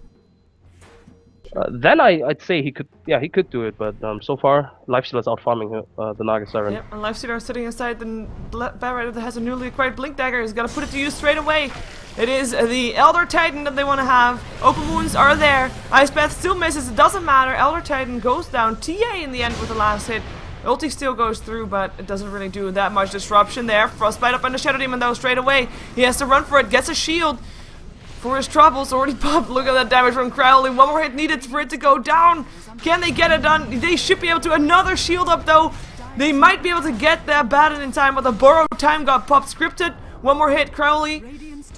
Then I'd say he could do it, but so far Lifestealer's out farming the Naga Siren. Yep, and Lifestealer sitting aside the Batrider that has a newly acquired Blink Dagger. He's got to put it to use straight away. It is the Elder Titan that they want to have. Open wounds are there. Ice Path still misses. It doesn't matter. Elder Titan goes down. TA in the end with the last hit. Ulti still goes through, but it doesn't really do that much disruption there. Frostbite up on the Shadow Demon though straight away. He has to run for it. Gets a shield. For his troubles, already popped. Look at that damage from Crowley. One more hit needed for it to go down. Can they get it done? They should be able to. Another shield up though. They might be able to get that Abaddon in time, but the borrowed time got popped. Scripted. One more hit, Crowley.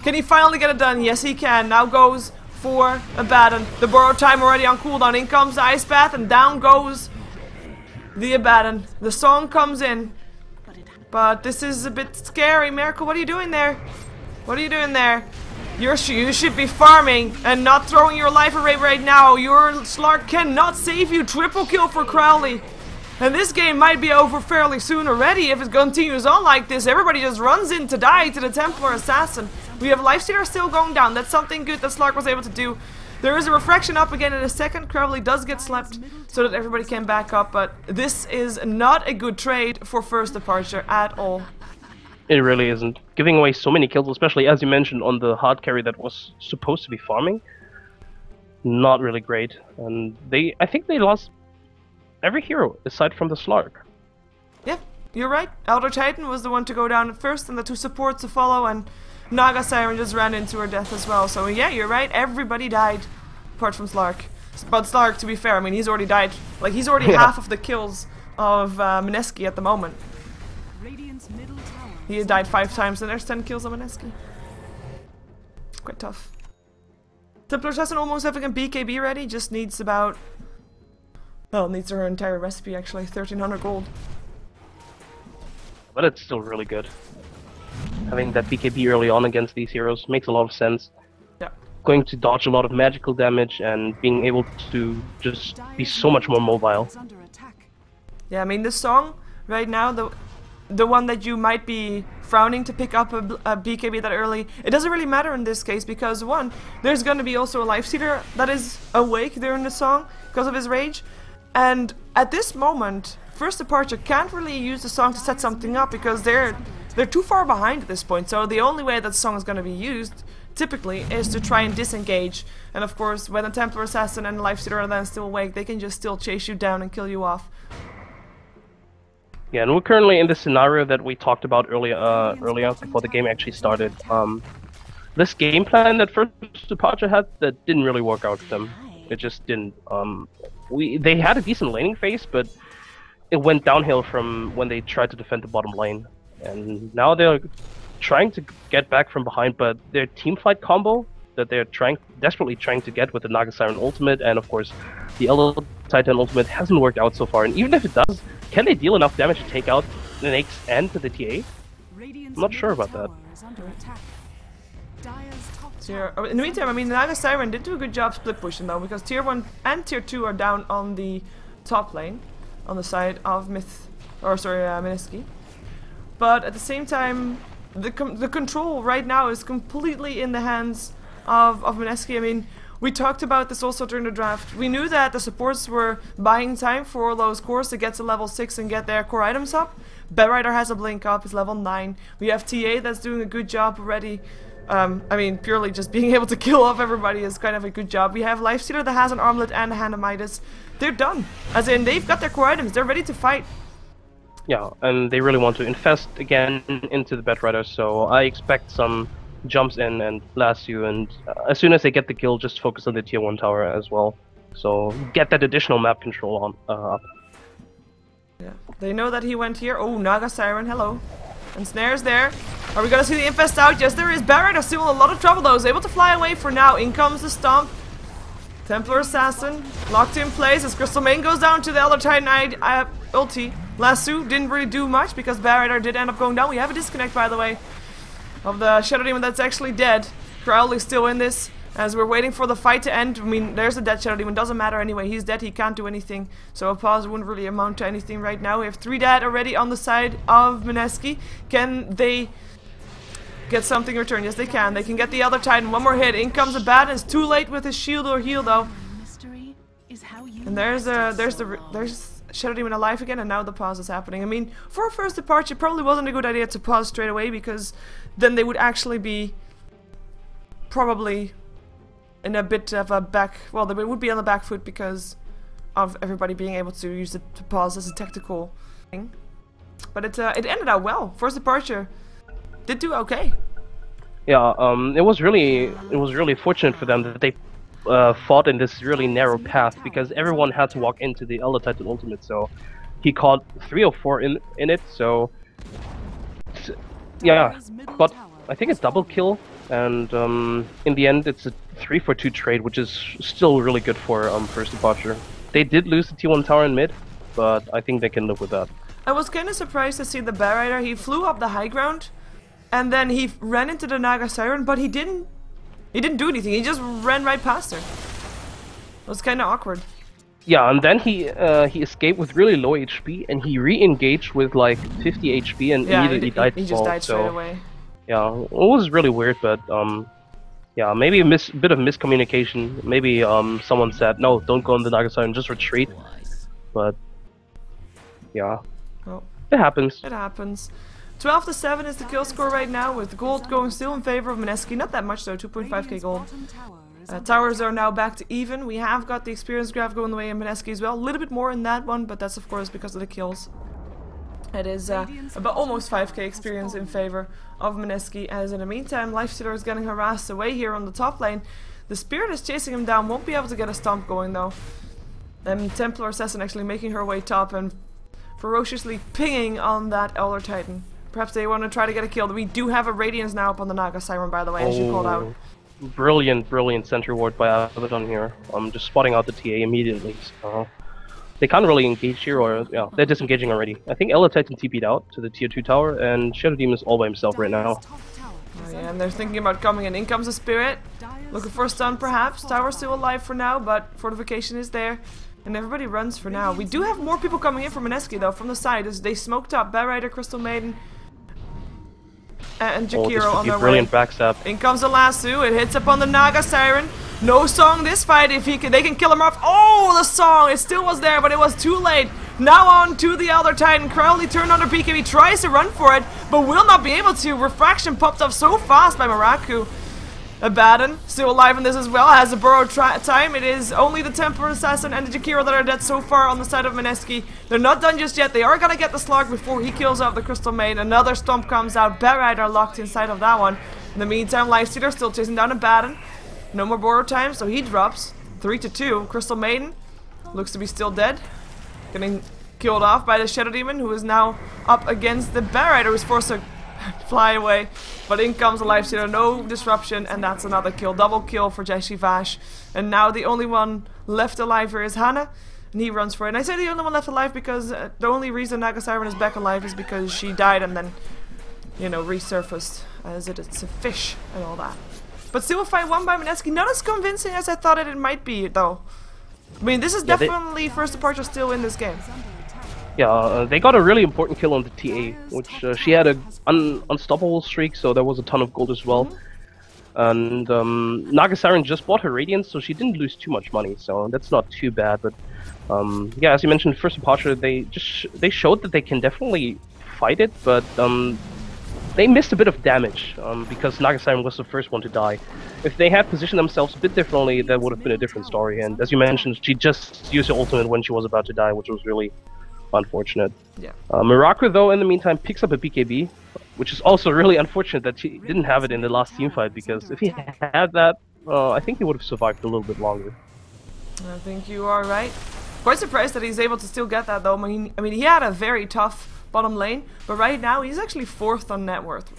Can he finally get it done? Yes, he can. Now goes for Abaddon. The borrowed time already on cooldown. In comes the Ice Path, and down goes the Abaddon. The song comes in, but this is a bit scary. Miracle, what are you doing there? What are you doing there? You should be farming and not throwing your life away right now. Your Slark cannot save you. Triple kill for Crowley. And this game might be over fairly soon already if it continues on like this. Everybody just runs in to die to the Templar Assassin. We have Lifestealer still going down. That's something good that Slark was able to do. There is a refraction up again in a second. Crowley does get slept so that everybody can back up. But this is not a good trade for first departure at all. It really isn't. Giving away so many kills, especially as you mentioned on the hard carry that was supposed to be farming, not really great. And I think they lost every hero aside from the Slark. Yeah, you're right. Elder Titan was the one to go down at first, and the two supports to follow, and Naga Siren just ran into her death as well. So yeah, you're right. Everybody died, apart from Slark. But Slark, to be fair, I mean, he's already died. Like, he's already half of the kills of Mineski at the moment. He has died 5 times, and there's 10 kills on Mineski. Quite tough. Templar Assassin almost having a BKB ready, just needs about... well, needs her entire recipe actually, 1300 gold. But it's still really good. Having that BKB early on against these heroes makes a lot of sense. Yeah. Going to dodge a lot of magical damage and being able to just be so much more mobile. Yeah, I mean, this song right now, the one that you might be frowning to pick up a BKB that early, it doesn't really matter in this case because, one, there's going to be also a Lifestealer that is awake during the song because of his rage, and at this moment, First Departure can't really use the song to set something up because they're too far behind at this point, so the only way that the song is going to be used, typically, is to try and disengage, and of course, when the Templar Assassin and the Lifestealer are then still awake, they can just still chase you down and kill you off. Yeah, and we're currently in the scenario that we talked about earlier before the game actually started. This game plan that First Departure had, that didn't really work out for them. It just didn't. They had a decent laning phase, but it went downhill from when they tried to defend the bottom lane. And now they're trying to get back from behind, but their teamfight combo that they're desperately trying to get with the Naga Siren ultimate, and of course the Elder Titan ultimate, hasn't worked out so far. And even if it does, can they deal enough damage to take out the Nyx and the TA? I'm not sure about that. In the meantime, I mean, Naga Siren did do a good job split pushing though, because tier 1 and tier 2 are down on the top lane, on the side of Mineski. But at the same time, the control right now is completely in the hands of Mineski. I mean, we talked about this also during the draft. We knew that the supports were buying time for those cores to get to level 6 and get their core items up. Batrider has a blink up, is level 9. We have TA that's doing a good job already. I mean, purely just being able to kill off everybody is kind of a good job. We have Lifestealer that has an armlet and a Hand of Midas. They're done. As in, they've got their core items. They're ready to fight. Yeah, and they really want to infest again into the Batrider, so I expect some jumps in and blast you, and as soon as they get the kill, just focus on the tier 1 tower as well. So get that additional map control on up. Yeah, they know that he went here. Oh, Naga Siren, hello. And Snare's there. Are we gonna see the infest out? Yes, there is. Batrider still in a lot of trouble though. Is able to fly away for now. In comes the stomp. Templar Assassin locked in place as Crystal Main goes down to the Elder Titan ulti. Lasso didn't really do much because Barrier did end up going down. We have a disconnect, by the way, of the Shadow Demon that's actually dead. Crowley's still in this as we're waiting for the fight to end. I mean, there's a dead Shadow Demon. Doesn't matter anyway. He's dead. He can't do anything. So a pause wouldn't really amount to anything right now. We have 3 dead already on the side of Mineski. Can they get something in return? Yes, they can. They can get the Elder Titan. One more hit. In comes Abaddon. It's too late with his shield or heal though. And there's Shadow Demon alive again, and now the pause is happening. I mean, for a first departure, it probably wasn't a good idea to pause straight away, because then they would actually be probably in a bit of a back... Well, they would be on the back foot because of everybody being able to use it to pause as a tactical thing. But it ended out well. First departure did do okay. Yeah, it was really fortunate for them that they fought in this really narrow path, because everyone had to walk into the Elder Titan ultimate, so he caught 3 or 4 in it, so yeah, got I think a double kill, and in the end it's a 3-for-2 trade, which is still really good for first departure. They did lose the T1 tower in mid, but I think they can live with that. I was kind of surprised to see the Bear Rider. He flew up the high ground, and then he ran into the Naga Siren, but he didn't do anything. He just ran right past her. It was kind of awkward. Yeah, and then he escaped with really low HP, and he re-engaged with like 50 HP, and immediately died. He just died straight away. Yeah, it was really weird, but yeah, maybe a bit of miscommunication. Maybe someone said, no, don't go on the Naga Siren, just retreat. But yeah, oh, it happens. It happens. 12-7 is the kill score right now, with gold going still in favor of Mineski. Not that much though, 2.5k gold. Towers are now back to even. We have got the experience graph going the way in Mineski as well. A little bit more in that one, but that's of course because of the kills. It is about almost 5k experience in favor of Mineski, as in the meantime Lifestealer is getting harassed away here on the top lane. The Spirit is chasing him down, won't be able to get a stomp going though. Templar Assassin actually making her way top and ferociously pinging on that Elder Titan. Perhaps they want to try to get a kill. We do have a Radiance now up on the Naga Siren, by the way, as you called out. Brilliant, brilliant center ward by Abaddon here. I'm just spotting out the TA immediately, so they can't really engage here, or yeah, they're disengaging already. I think Elder Titan TP'd out to the tier 2 tower, and Shadow Demon is all by himself right now. Oh yeah, and they're thinking about coming in. In comes the Spirit, looking for a stun perhaps. Tower's still alive for now, but fortification is there. And everybody runs for now. We do have more people coming in from Mineski though, from the side, as they smoked up Bear Rider, Crystal Maiden, and Jakiro on their way. Brilliant backstab. In comes the lasso, it hits upon the Naga Siren. No song this fight, if they can kill him off. Oh, the song, it still was there, but it was too late. Now on to the Elder Titan. Crowley turned under BKB, tries to run for it, but will not be able to. Refraction popped up so fast by Maraku. Abaddon, still alive in this as well, has a burrow time. It is only the Templar Assassin and the Jakiro that are dead so far on the side of Mineski. They're not done just yet. They are gonna get the slug before he kills off the Crystal Maid. Another stomp comes out. Bear Rider locked inside of that one. In the meantime, Lifestealer still chasing down Abaddon. No more borrow time, so he drops 3-2. Crystal Maiden looks to be still dead. Getting killed off by the Shadow Demon, who is now up against the Bear Rider, who's forced to fly away. But in comes the Lifestealer, no disruption, and that's another kill. Double kill for Jeshi Vash. And now the only one left alive here is Hannah, and he runs for it. And I say the only one left alive because the only reason Naga Siren is back alive is because she died and then, you know, resurfaced, as it's a fish and all that. But still a fight won by Mineski. Not as convincing as I thought it might be, though. I mean, this is definitely first departure still in this game. Yeah, they got a really important kill on the TA, which she had an unstoppable streak, so there was a ton of gold as well. And Naga Siren just bought her Radiance, so she didn't lose too much money, so that's not too bad. But yeah, as you mentioned, first departure, they showed that they can definitely fight it, but they missed a bit of damage because Naga Siren was the first one to die. If they had positioned themselves a bit differently, that would have been a different story. And as you mentioned, she just used her ultimate when she was about to die, which was really unfortunate. Yeah. Miraku, though, in the meantime, picks up a BKB, which is also really unfortunate that she didn't have it in the last team fight, because if he had that, I think he would have survived a little bit longer. I think you are right. Quite surprised that he's able to still get that, though. I mean, he had a very tough bottom lane, but right now he's actually 4th on net worth.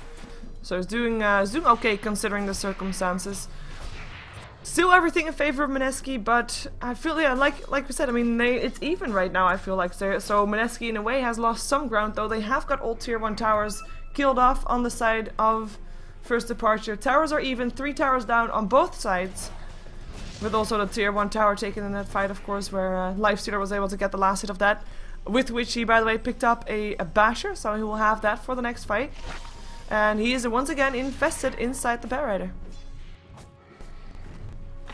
So he's doing okay considering the circumstances. Still everything in favor of Mineski, but I feel, yeah, like we said, I mean, it's even right now, I feel like. So Mineski, in a way, has lost some ground, though. They have got all tier 1 towers killed off on the side of First Departure. Towers are even, 3 towers down on both sides. With also the tier 1 tower taken in that fight, of course, where Lifestealer was able to get the last hit of that. With which he, by the way, picked up a basher, so he will have that for the next fight. And he is once again infested inside the Bear Rider.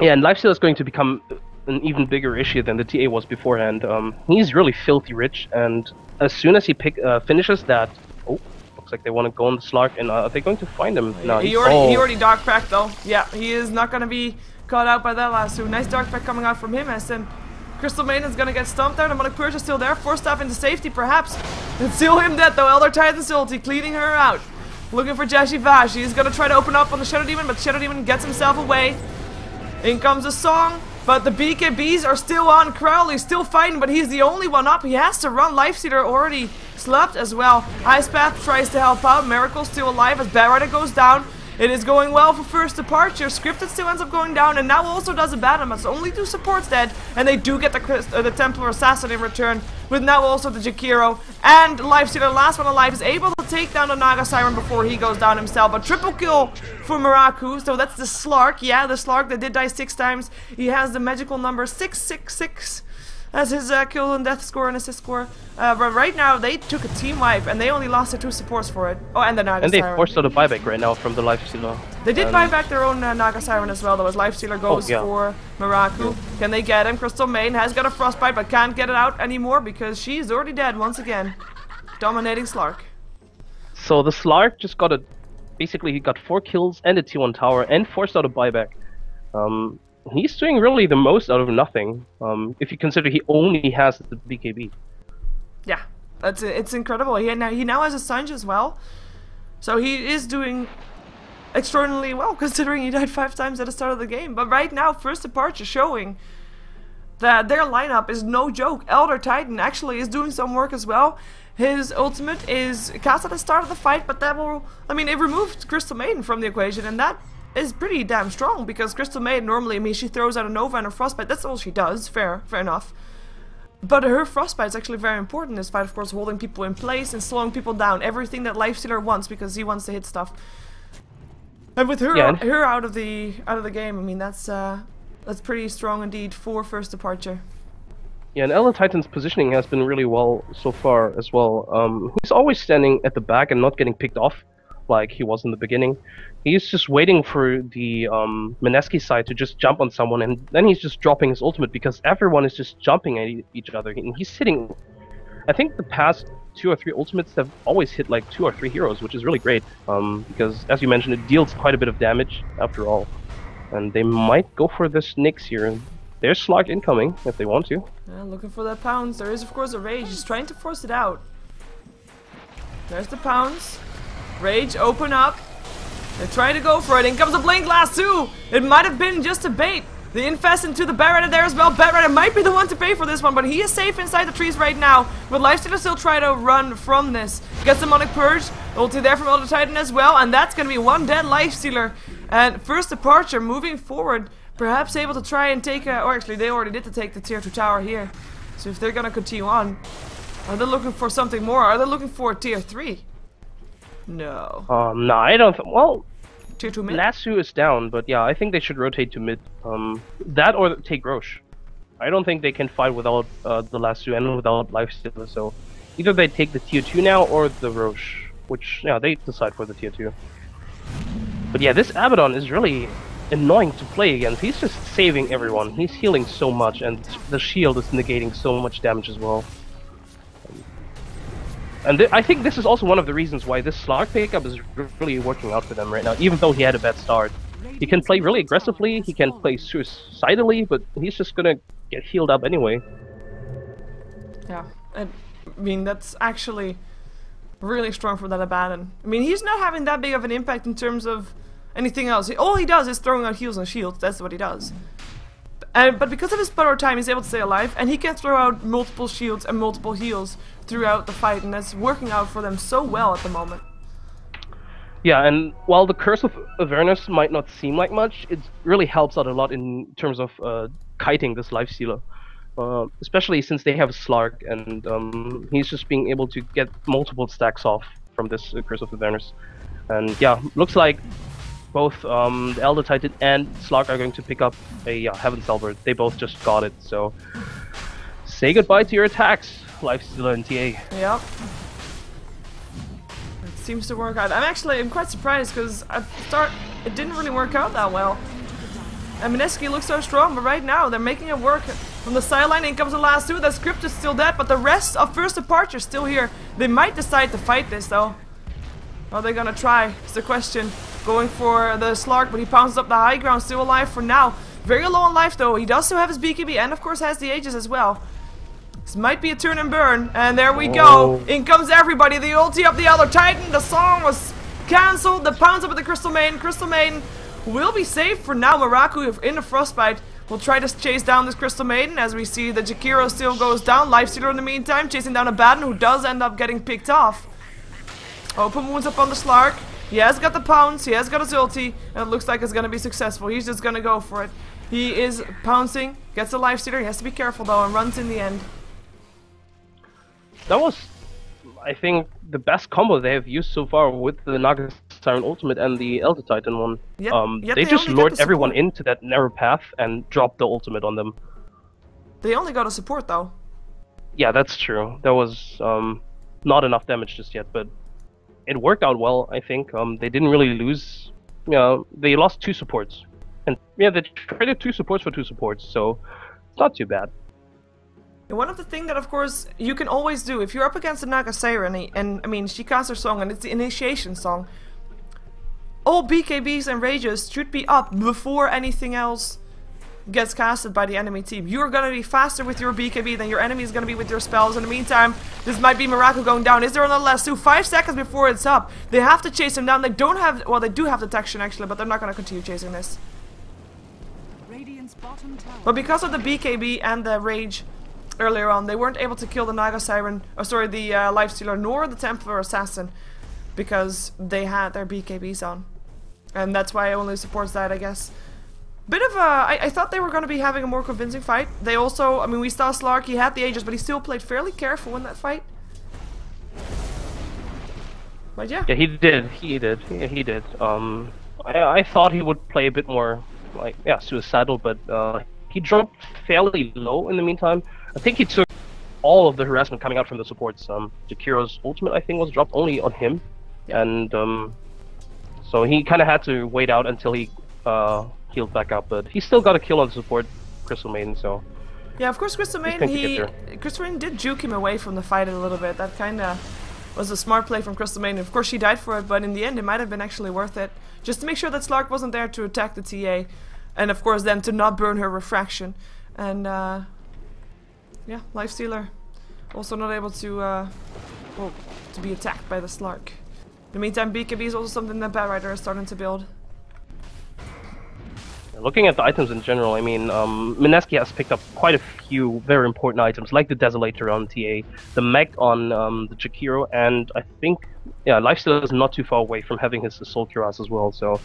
Yeah, and Lifesteal is going to become an even bigger issue than the TA was beforehand. He's really filthy rich, and as soon as he finishes that... Oh, looks like they want to go on the Slark, and are they going to find him? No, he already dark cracked, though. Yeah, he is not going to be caught out by that lasso. Nice dark crack coming out from him, as then Crystal Maiden is going to get stumped there. Demonic Purge is still there. Force staff into safety, perhaps. And still him dead, though. Elder Titan's ulti, cleaning her out. Looking for Jashi Vash. He's going to try to open up on the Shadow Demon, but Shadow Demon gets himself away. In comes a song, but the BKBs are still on. Crowley's still fighting, but he's the only one up. He has to run. Lifestealer already slept as well. Ice Path tries to help out. Miracle still alive as Bear Rider goes down. It is going well for First Departure. Scripted still ends up going down, and now also does a bad one. It's only 2 supports dead, and they do get the Templar Assassin in return, with now also the Jakiro. And Lifestealer, last one alive, is able to take down the Naga Siren before he goes down himself. A triple kill for Miraku, so that's the Slark. Yeah, the Slark that did die 6 times. He has the magical number 666 as his kill and death score and assist score. But right now, they took a team wipe, and they only lost their 2 supports for it. Oh, and the Naga Siren. And they forced out a buyback right now from the Lifestealer. They did buy back their own Naga Siren as well, though, as Lifestealer goes for Miraku. Can they get him? Crystal Maiden has got a Frostbite, but can't get it out anymore because she's already dead once again. Dominating Slark. So the Slark just got basically he got 4 kills and a T1 tower and forced out a buyback. He's doing really the most out of nothing, if you consider he only has the BKB. Yeah, it's incredible. He now has a Sanj as well, so he is doing extraordinarily well considering he died 5 times at the start of the game. But right now, First Departure showing that their lineup is no joke. Elder Titan actually is doing some work as well. His ultimate is cast at the start of the fight, but that will, I mean, it removed Crystal Maiden from the equation, and that is pretty damn strong because Crystal Maiden normally, I mean, she throws out a Nova and a Frostbite. That's all she does. Fair enough. But her Frostbite is actually very important in this fight, of course, holding people in place and slowing people down. Everything that Lifestealer wants because he wants to hit stuff. And with her her out of the game, I mean, that's pretty strong indeed for First Departure. Yeah, and Elder Titan's positioning has been really well so far as well. He's always standing at the back and not getting picked off like he was in the beginning. He's just waiting for the Mineski side to just jump on someone, and then he's just dropping his ultimate because everyone is just jumping at each other. And he's hitting, I think the past 2 or 3 ultimates have always hit like 2 or 3 heroes, which is really great, because as you mentioned, it deals quite a bit of damage after all. And they might go for this Nyx here. There's Slark incoming if they want to. Yeah, looking for that pounce. There is of course a Rage. He's trying to force it out. There's the pounce. Rage, open up. They're trying to go for it. In comes a Blink Blast too. It might have been just a bait. The infest into the Bear Rider there as well. Bear Rider might be the one to pay for this one, but he is safe inside the trees right now. But Lifestealer still try to run from this. Gets the Demonic Purge. Ulti there from Elder Titan as well, and that's going to be one dead Lifestealer. And First Departure moving forward, perhaps able to try and take or actually they already did to take the tier 2 tower here. So if they're going to continue on, are they looking for something more? Are they looking for tier 3? No. No, I don't. Well, tier 2 mid. Lasso is down, but yeah, I think they should rotate to mid. That or take Roche. I don't think they can fight without the Lasso and without Lifestealer. So either they take the tier 2 now or the Roche, which yeah, they decide for the tier 2. But yeah, this Abaddon is really annoying to play against. He's just saving everyone. He's healing so much, and the shield is negating so much damage as well. And I think this is also one of the reasons why this Slark pickup is really working out for them right now, even though he had a bad start. He can play really aggressively, he can play suicidally, but he's just gonna get healed up anyway. Yeah, I mean, that's actually really strong for that Abaddon. I mean, he's not having that big of an impact in terms of anything else. All he does is throwing out heals and shields, that's what he does. But because of his power time, he's able to stay alive, and he can throw out multiple shields and multiple heals throughout the fight, and that's working out for them so well at the moment. Yeah, and while the Curse of Avernus might not seem like much, it really helps out a lot in terms of kiting this Lifestealer. Especially since they have Slark, and he's just being able to get multiple stacks off from this Curse of Avernus. And yeah, looks like both the Elder Titan and Slark are going to pick up a Heaven Salver. They both just got it, so say goodbye to your attacks, Lifestealer and TA. Yep. It seems to work out. I'm quite surprised because at the start it didn't really work out that well. And Mineski looks so strong, but right now they're making it work. From the sideline, in comes the last two. The script is still dead, but the rest of First Departure is still here. They might decide to fight this though. Are they gonna try? It's the question. Going for the Slark, but he pounces up the high ground, still alive for now. Very low on life though. He does still have his BKB and of course has the Aegis as well. This might be a turn and burn, and there we go. In comes everybody. The ulti of the Elder Titan. The song was cancelled. The pounds up at the Crystal Maiden. Crystal Maiden will be safe for now. Miraku in the Frostbite will try to chase down this Crystal Maiden, as we see the Jakiro still goes down. Lifestealer in the meantime chasing down Abaddon, who does end up getting picked off. Open wounds up on the Slark. He has got the pounce, he has got his ulti, and it looks like it's going to be successful. He's just going to go for it. He is pouncing, gets a Lifestealer. He has to be careful though, and runs in the end. That was, I think, the best combo they have used so far with the Naga Siren Ultimate and the Elder Titan one. Yet they just lured the everyone into that narrow path and dropped the ultimate on them. They only got a support though. Yeah, that's true. There was not enough damage just yet, but it worked out well, I think. They didn't really lose. They lost 2 supports. And yeah, they traded 2 supports for 2 supports, so it's not too bad. And one of the things that, of course, you can always do, if you're up against the Naga Siren, and I mean, she casts her song, and it's the initiation song, all BKBs and rages should be up before anything else gets casted by the enemy team. You're gonna be faster with your BKB than your enemy is gonna be with your spells. In the meantime, this might be Miracle going down. Is there another last 2? 5 seconds before it's up. They have to chase him down. They don't have, well, they do have detection actually, but they're not gonna continue chasing this. Radiant's bottom tower. But because of the BKB and the rage earlier on, they weren't able to kill the Naga Siren, or sorry, the Lifestealer, nor the Templar Assassin, because they had their BKBs on. And that's why only supports died, I guess. Bit of a... I thought they were going to be having a more convincing fight. They also... I mean, we saw Slark, he had the Aegis, but he still played fairly careful in that fight. But yeah. Yeah, he did. Yeah, he did. I thought he would play a bit more, like, yeah, suicidal, but he dropped fairly low in the meantime. I think he took all of the harassment coming out from the supports. Jakiro's ultimate, I think, was dropped only on him. Yeah. And so he kind of had to wait out until he healed back up, but he still got a kill on support Crystal Maiden, so... Yeah, of course Crystal Maiden, Crystal Maiden did juke him away from the fight a little bit. That kind of was a smart play from Crystal Maiden. Of course she died for it, but in the end it might have been actually worth it. Just to make sure that Slark wasn't there to attack the TA. And of course then to not burn her refraction. And yeah, Lifestealer also not able to well, to be attacked by the Slark. In the meantime, BKB is also something that Bad Rider is starting to build. Looking at the items in general, I mean, Mineski has picked up quite a few very important items, like the Desolator on TA, the Mech on the Jakiro, and I think, yeah, Lifestealer is not too far away from having his Assault Cuirass as well, so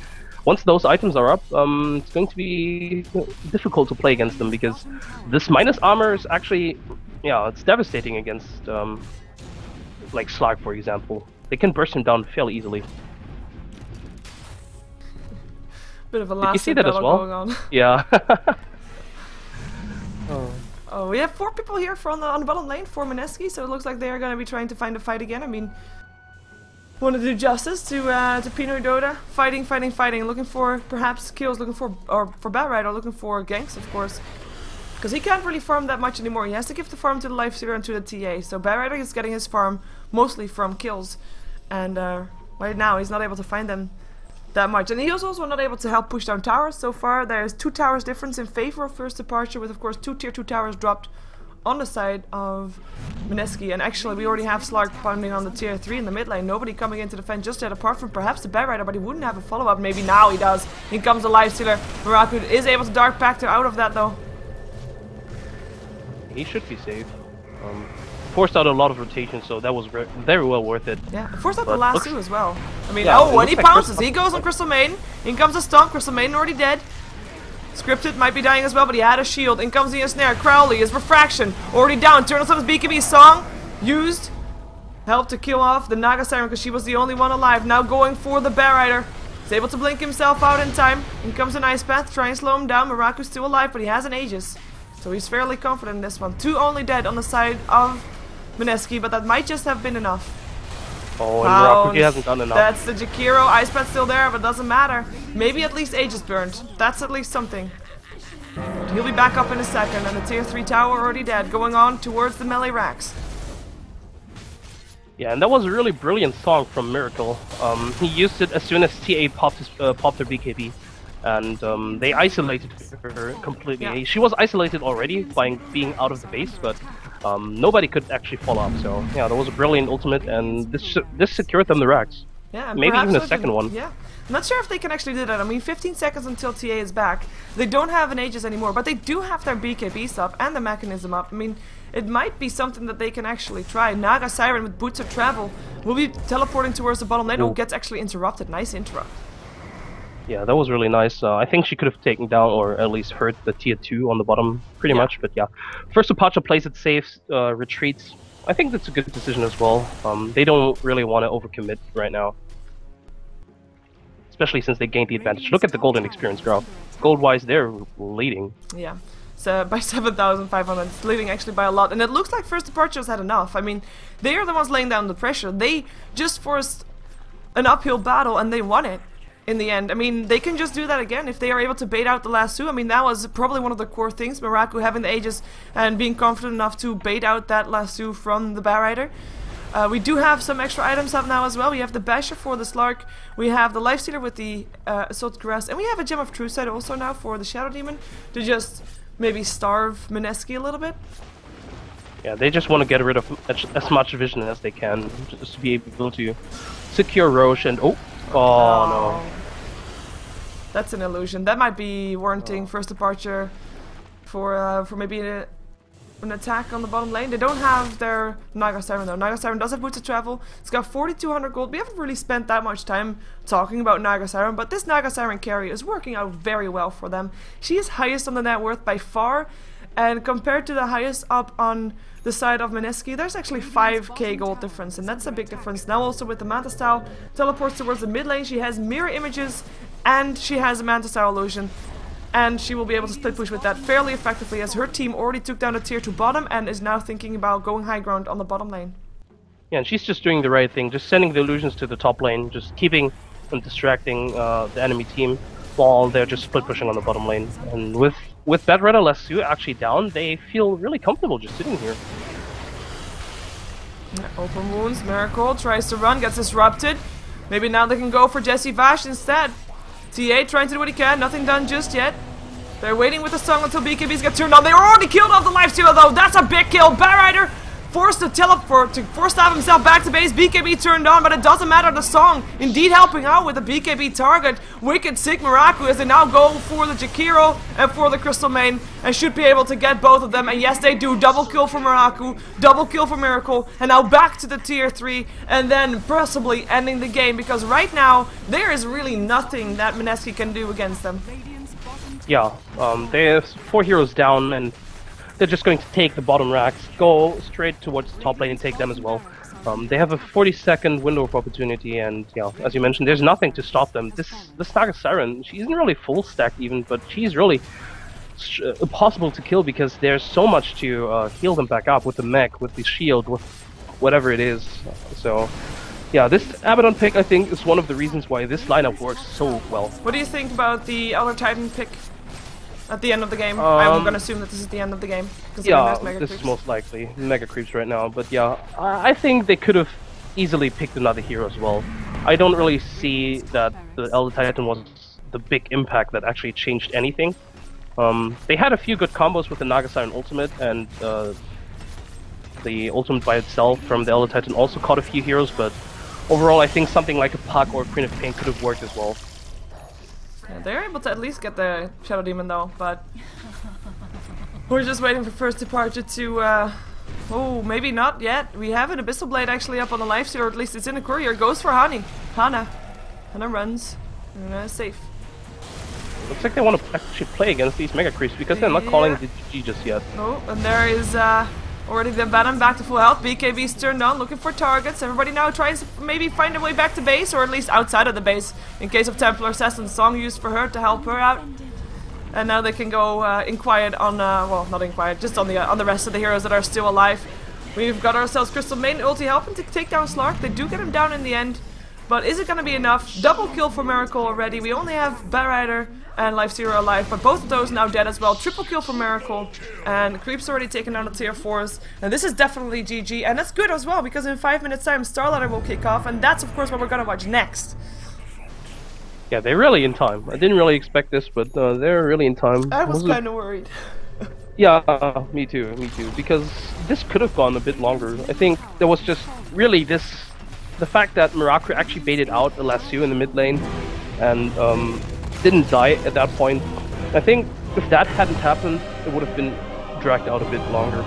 once those items are up, it's going to be difficult to play against them, because this minus armor is actually, yeah, it's devastating against, like Slark, for example. They can burst him down fairly easily. Bit of a Did you last see that as well? going on. Yeah. Oh, we have 4 people here on the bottom lane for Mineski, so it looks like they are going to be trying to find a fight again. I mean, want to do justice to Pino Dota, fighting, looking for perhaps kills, looking for Bad Rider, looking for ganks, of course, because he can't really farm that much anymore. He has to give the farm to the Lifestealer and to the TA. So Bad Rider is getting his farm mostly from kills, and right now he's not able to find them that much. And he was also not able to help push down towers so far. There's 2 towers difference in favor of First Departure, with of course 2 tier 2 towers dropped on the side of Mineski. And actually we already have Slark pounding on the tier 3 in the mid lane. Nobody coming in to defend just yet, apart from perhaps the Bad Rider, but he wouldn't have a follow-up. Maybe now he does. In comes the Lifestealer. Miraku is able to Dark Pact out of that though. He should be safe. forced out a lot of rotation, so that was very well worth it. Yeah, it forced out the But lasso as well. I mean, yeah, oh, and he like pounces. He goes on Crystal Maiden. In comes a stomp. Crystal Maiden already dead. Scripted might be dying as well, but he had a shield. In comes the ensnare. Crowley is refraction. Already down. Turns on his BKB song. Used. Helped to kill off the Naga Siren because she was the only one alive. Now going for the Bear Rider. He's able to blink himself out in time. In comes an Ice Path. Try and slow him down. Miraku's still alive, but he has an Aegis. So he's fairly confident in this one. 2 only dead on the side of Mineski, but that might just have been enough. Oh, and Miraku, he hasn't done enough. That's the Jakiro. Ice Pad's still there, but it doesn't matter. Maybe at least Aegis burned. That's at least something. But he'll be back up in a second, and the tier 3 tower already dead, going on towards the melee racks. Yeah, and that was a really brilliant song from Miracle. He used it as soon as TA popped her BKB. And they isolated her completely. Yeah. She was isolated already by being out of the base, but nobody could actually follow up. So yeah, that was a brilliant ultimate, and this secured them the racks. Yeah, and maybe even perhaps a second one. Yeah, I'm not sure if they can actually do that. I mean, 15 seconds until TA is back. They don't have an Aegis anymore, but they do have their BKBs up and the mechanism up. I mean, it might be something that they can actually try. Naga Siren with Boots of Travel will be teleporting towards the bottom lane. Oh, gets actually interrupted. Nice interrupt. Yeah, that was really nice. I think she could have taken down or at least hurt the tier 2 on the bottom pretty much, but yeah. First Apache plays it safe, retreats. I think that's a good decision as well. They don't really want to overcommit right now. Especially since they gained the advantage. Look at the golden experience graph. Gold-wise, they're leading. Yeah, so by 7,500, it's leading actually by a lot. And it looks like First Departures had enough. I mean, they are the ones laying down the pressure. They just forced an uphill battle and they won it. In the end, I mean, they can just do that again if they are able to bait out the lasso. I mean, that was probably one of the core things, Miraku having the Aegis and being confident enough to bait out that lasso from the Bear Rider. We do have some extra items up now as well. We have the Basher for the Slark, we have the Lifestealer with the Assault Grass, and we have a Gem of True Sight also now for the Shadow Demon to just maybe starve Mineski a little bit. Yeah, they just want to get rid of as much vision as they can, just to be able to secure Roche and oh no. That's an illusion. That might be warranting First Departure for maybe an attack on the bottom lane. They don't have their Naga Siren though. Naga Siren does have Boots of Travel. It's got 4,200 gold. We haven't really spent that much time talking about Naga Siren, but this Naga Siren carry is working out very well for them. She is highest on the net worth by far, and compared to the highest up on the side of Mineski, there's actually 5k gold difference, and that's a big difference. Now also with the Manta Style, teleports towards the mid lane. She has mirror images, and she has a Manta Style illusion. And she will be able to split push with that fairly effectively, as her team already took down the tier 2 bottom and is now thinking about going high ground on the bottom lane. Yeah, and she's just doing the right thing, just sending the illusions to the top lane, just keeping and distracting the enemy team while they're just split pushing on the bottom lane. And with Bad Red Lasso actually down, they feel really comfortable just sitting here. Yeah, open wounds, Miracle tries to run, gets disrupted. Maybe now they can go for Jesse Vash instead. TA trying to do what he can, nothing done just yet. They're waiting with the song until BKBs get turned on. They already killed off the Lifestealer though. That's a big kill. Bear Rider forced to teleport, to stab himself back to base. BKB turned on, but it doesn't matter. The song indeed helping out with the BKB target. Wicked Sick Miraku as they now go for the Jakiro and for the Crystal Main and should be able to get both of them. And yes, they do. Double kill for Miraku, double kill for Miracle, and now back to the tier 3 and then possibly ending the game, because right now there is really nothing that Mineski can do against them. Yeah, they have 4 heroes down and they're just going to take the bottom racks, go straight towards the top lane and take them as well. They have a 40-second window of opportunity, and yeah, as you mentioned, there's nothing to stop them. This Naga Siren, she isn't really full stack even, but she's really impossible to kill because there's so much to heal them back up with the mech, with the shield, with whatever it is. So yeah, this Abaddon pick I think is one of the reasons why this lineup works so well. What do you think about the Elder Titan pick at the end of the game? I'm gonna assume that this is the end of the game. Yeah, this is most likely Mega Creeps right now, but yeah, I think they could have easily picked another hero as well. I don't really see that the Elder Titan was the big impact that actually changed anything. They had a few good combos with the Naga Siren ultimate, and the ultimate by itself from the Elder Titan also caught a few heroes, but overall I think something like a Puck or Queen of Pain could have worked as well. Yeah, they're able to at least get the Shadow Demon though, but we're just waiting for First Departure to Oh, maybe not yet. We have an Abyssal Blade actually up on the lifesteal, or at least it's in the courier. Goes for Hana runs. Safe. Looks like they want to actually play against these Mega Creeps because they're not calling the GG just yet. Oh, and there is already the Baron back to full health. BKB's turned on, looking for targets. Everybody now tries to maybe find a way back to base, or at least outside of the base, in case of Templar Assassin Song used for her to help her out. And now they can go in quiet on, well, not in quiet, just on the rest of the heroes that are still alive. We've got ourselves Crystal Maiden ulti helping to take down Slark. They do get him down in the end, but is it going to be enough? Double kill for Miracle already. We only have Bat Rider and Life Zero alive, but both of those now dead as well. Triple kill for Miracle, and Creep's already taken down the tier 4s. And this is definitely GG, and that's good as well, because in 5 minutes time Starladder will kick off, and that's of course what we're going to watch next. Yeah, they're really in time. I didn't really expect this, but they're really in time. I was kind of worried. Yeah, me too, because this could have gone a bit longer. I think there was just really the fact that Mirakri actually baited out the Lasso in the mid lane and didn't die at that point. I think if that hadn't happened, it would have been dragged out a bit longer.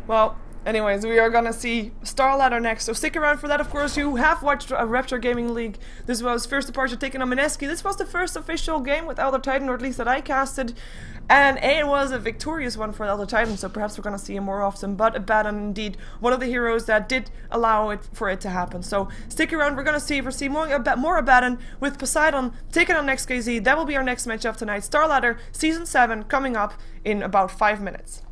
Well, anyways, we are gonna see Starladder next, so stick around for that. Of course, you have watched Rapture Gaming League. This was First Departure taking on Mineski. This was the first official game with Elder Titan, or at least that I casted. And it was a victorious one for Elder Titan, so perhaps we're gonna see him more often. But Abaddon, indeed, one of the heroes that did allow for it to happen. So stick around, we're gonna see more Abaddon with Poseidon taking on next KZ. That will be our next match of tonight. Starladder Season 7 coming up in about 5 minutes.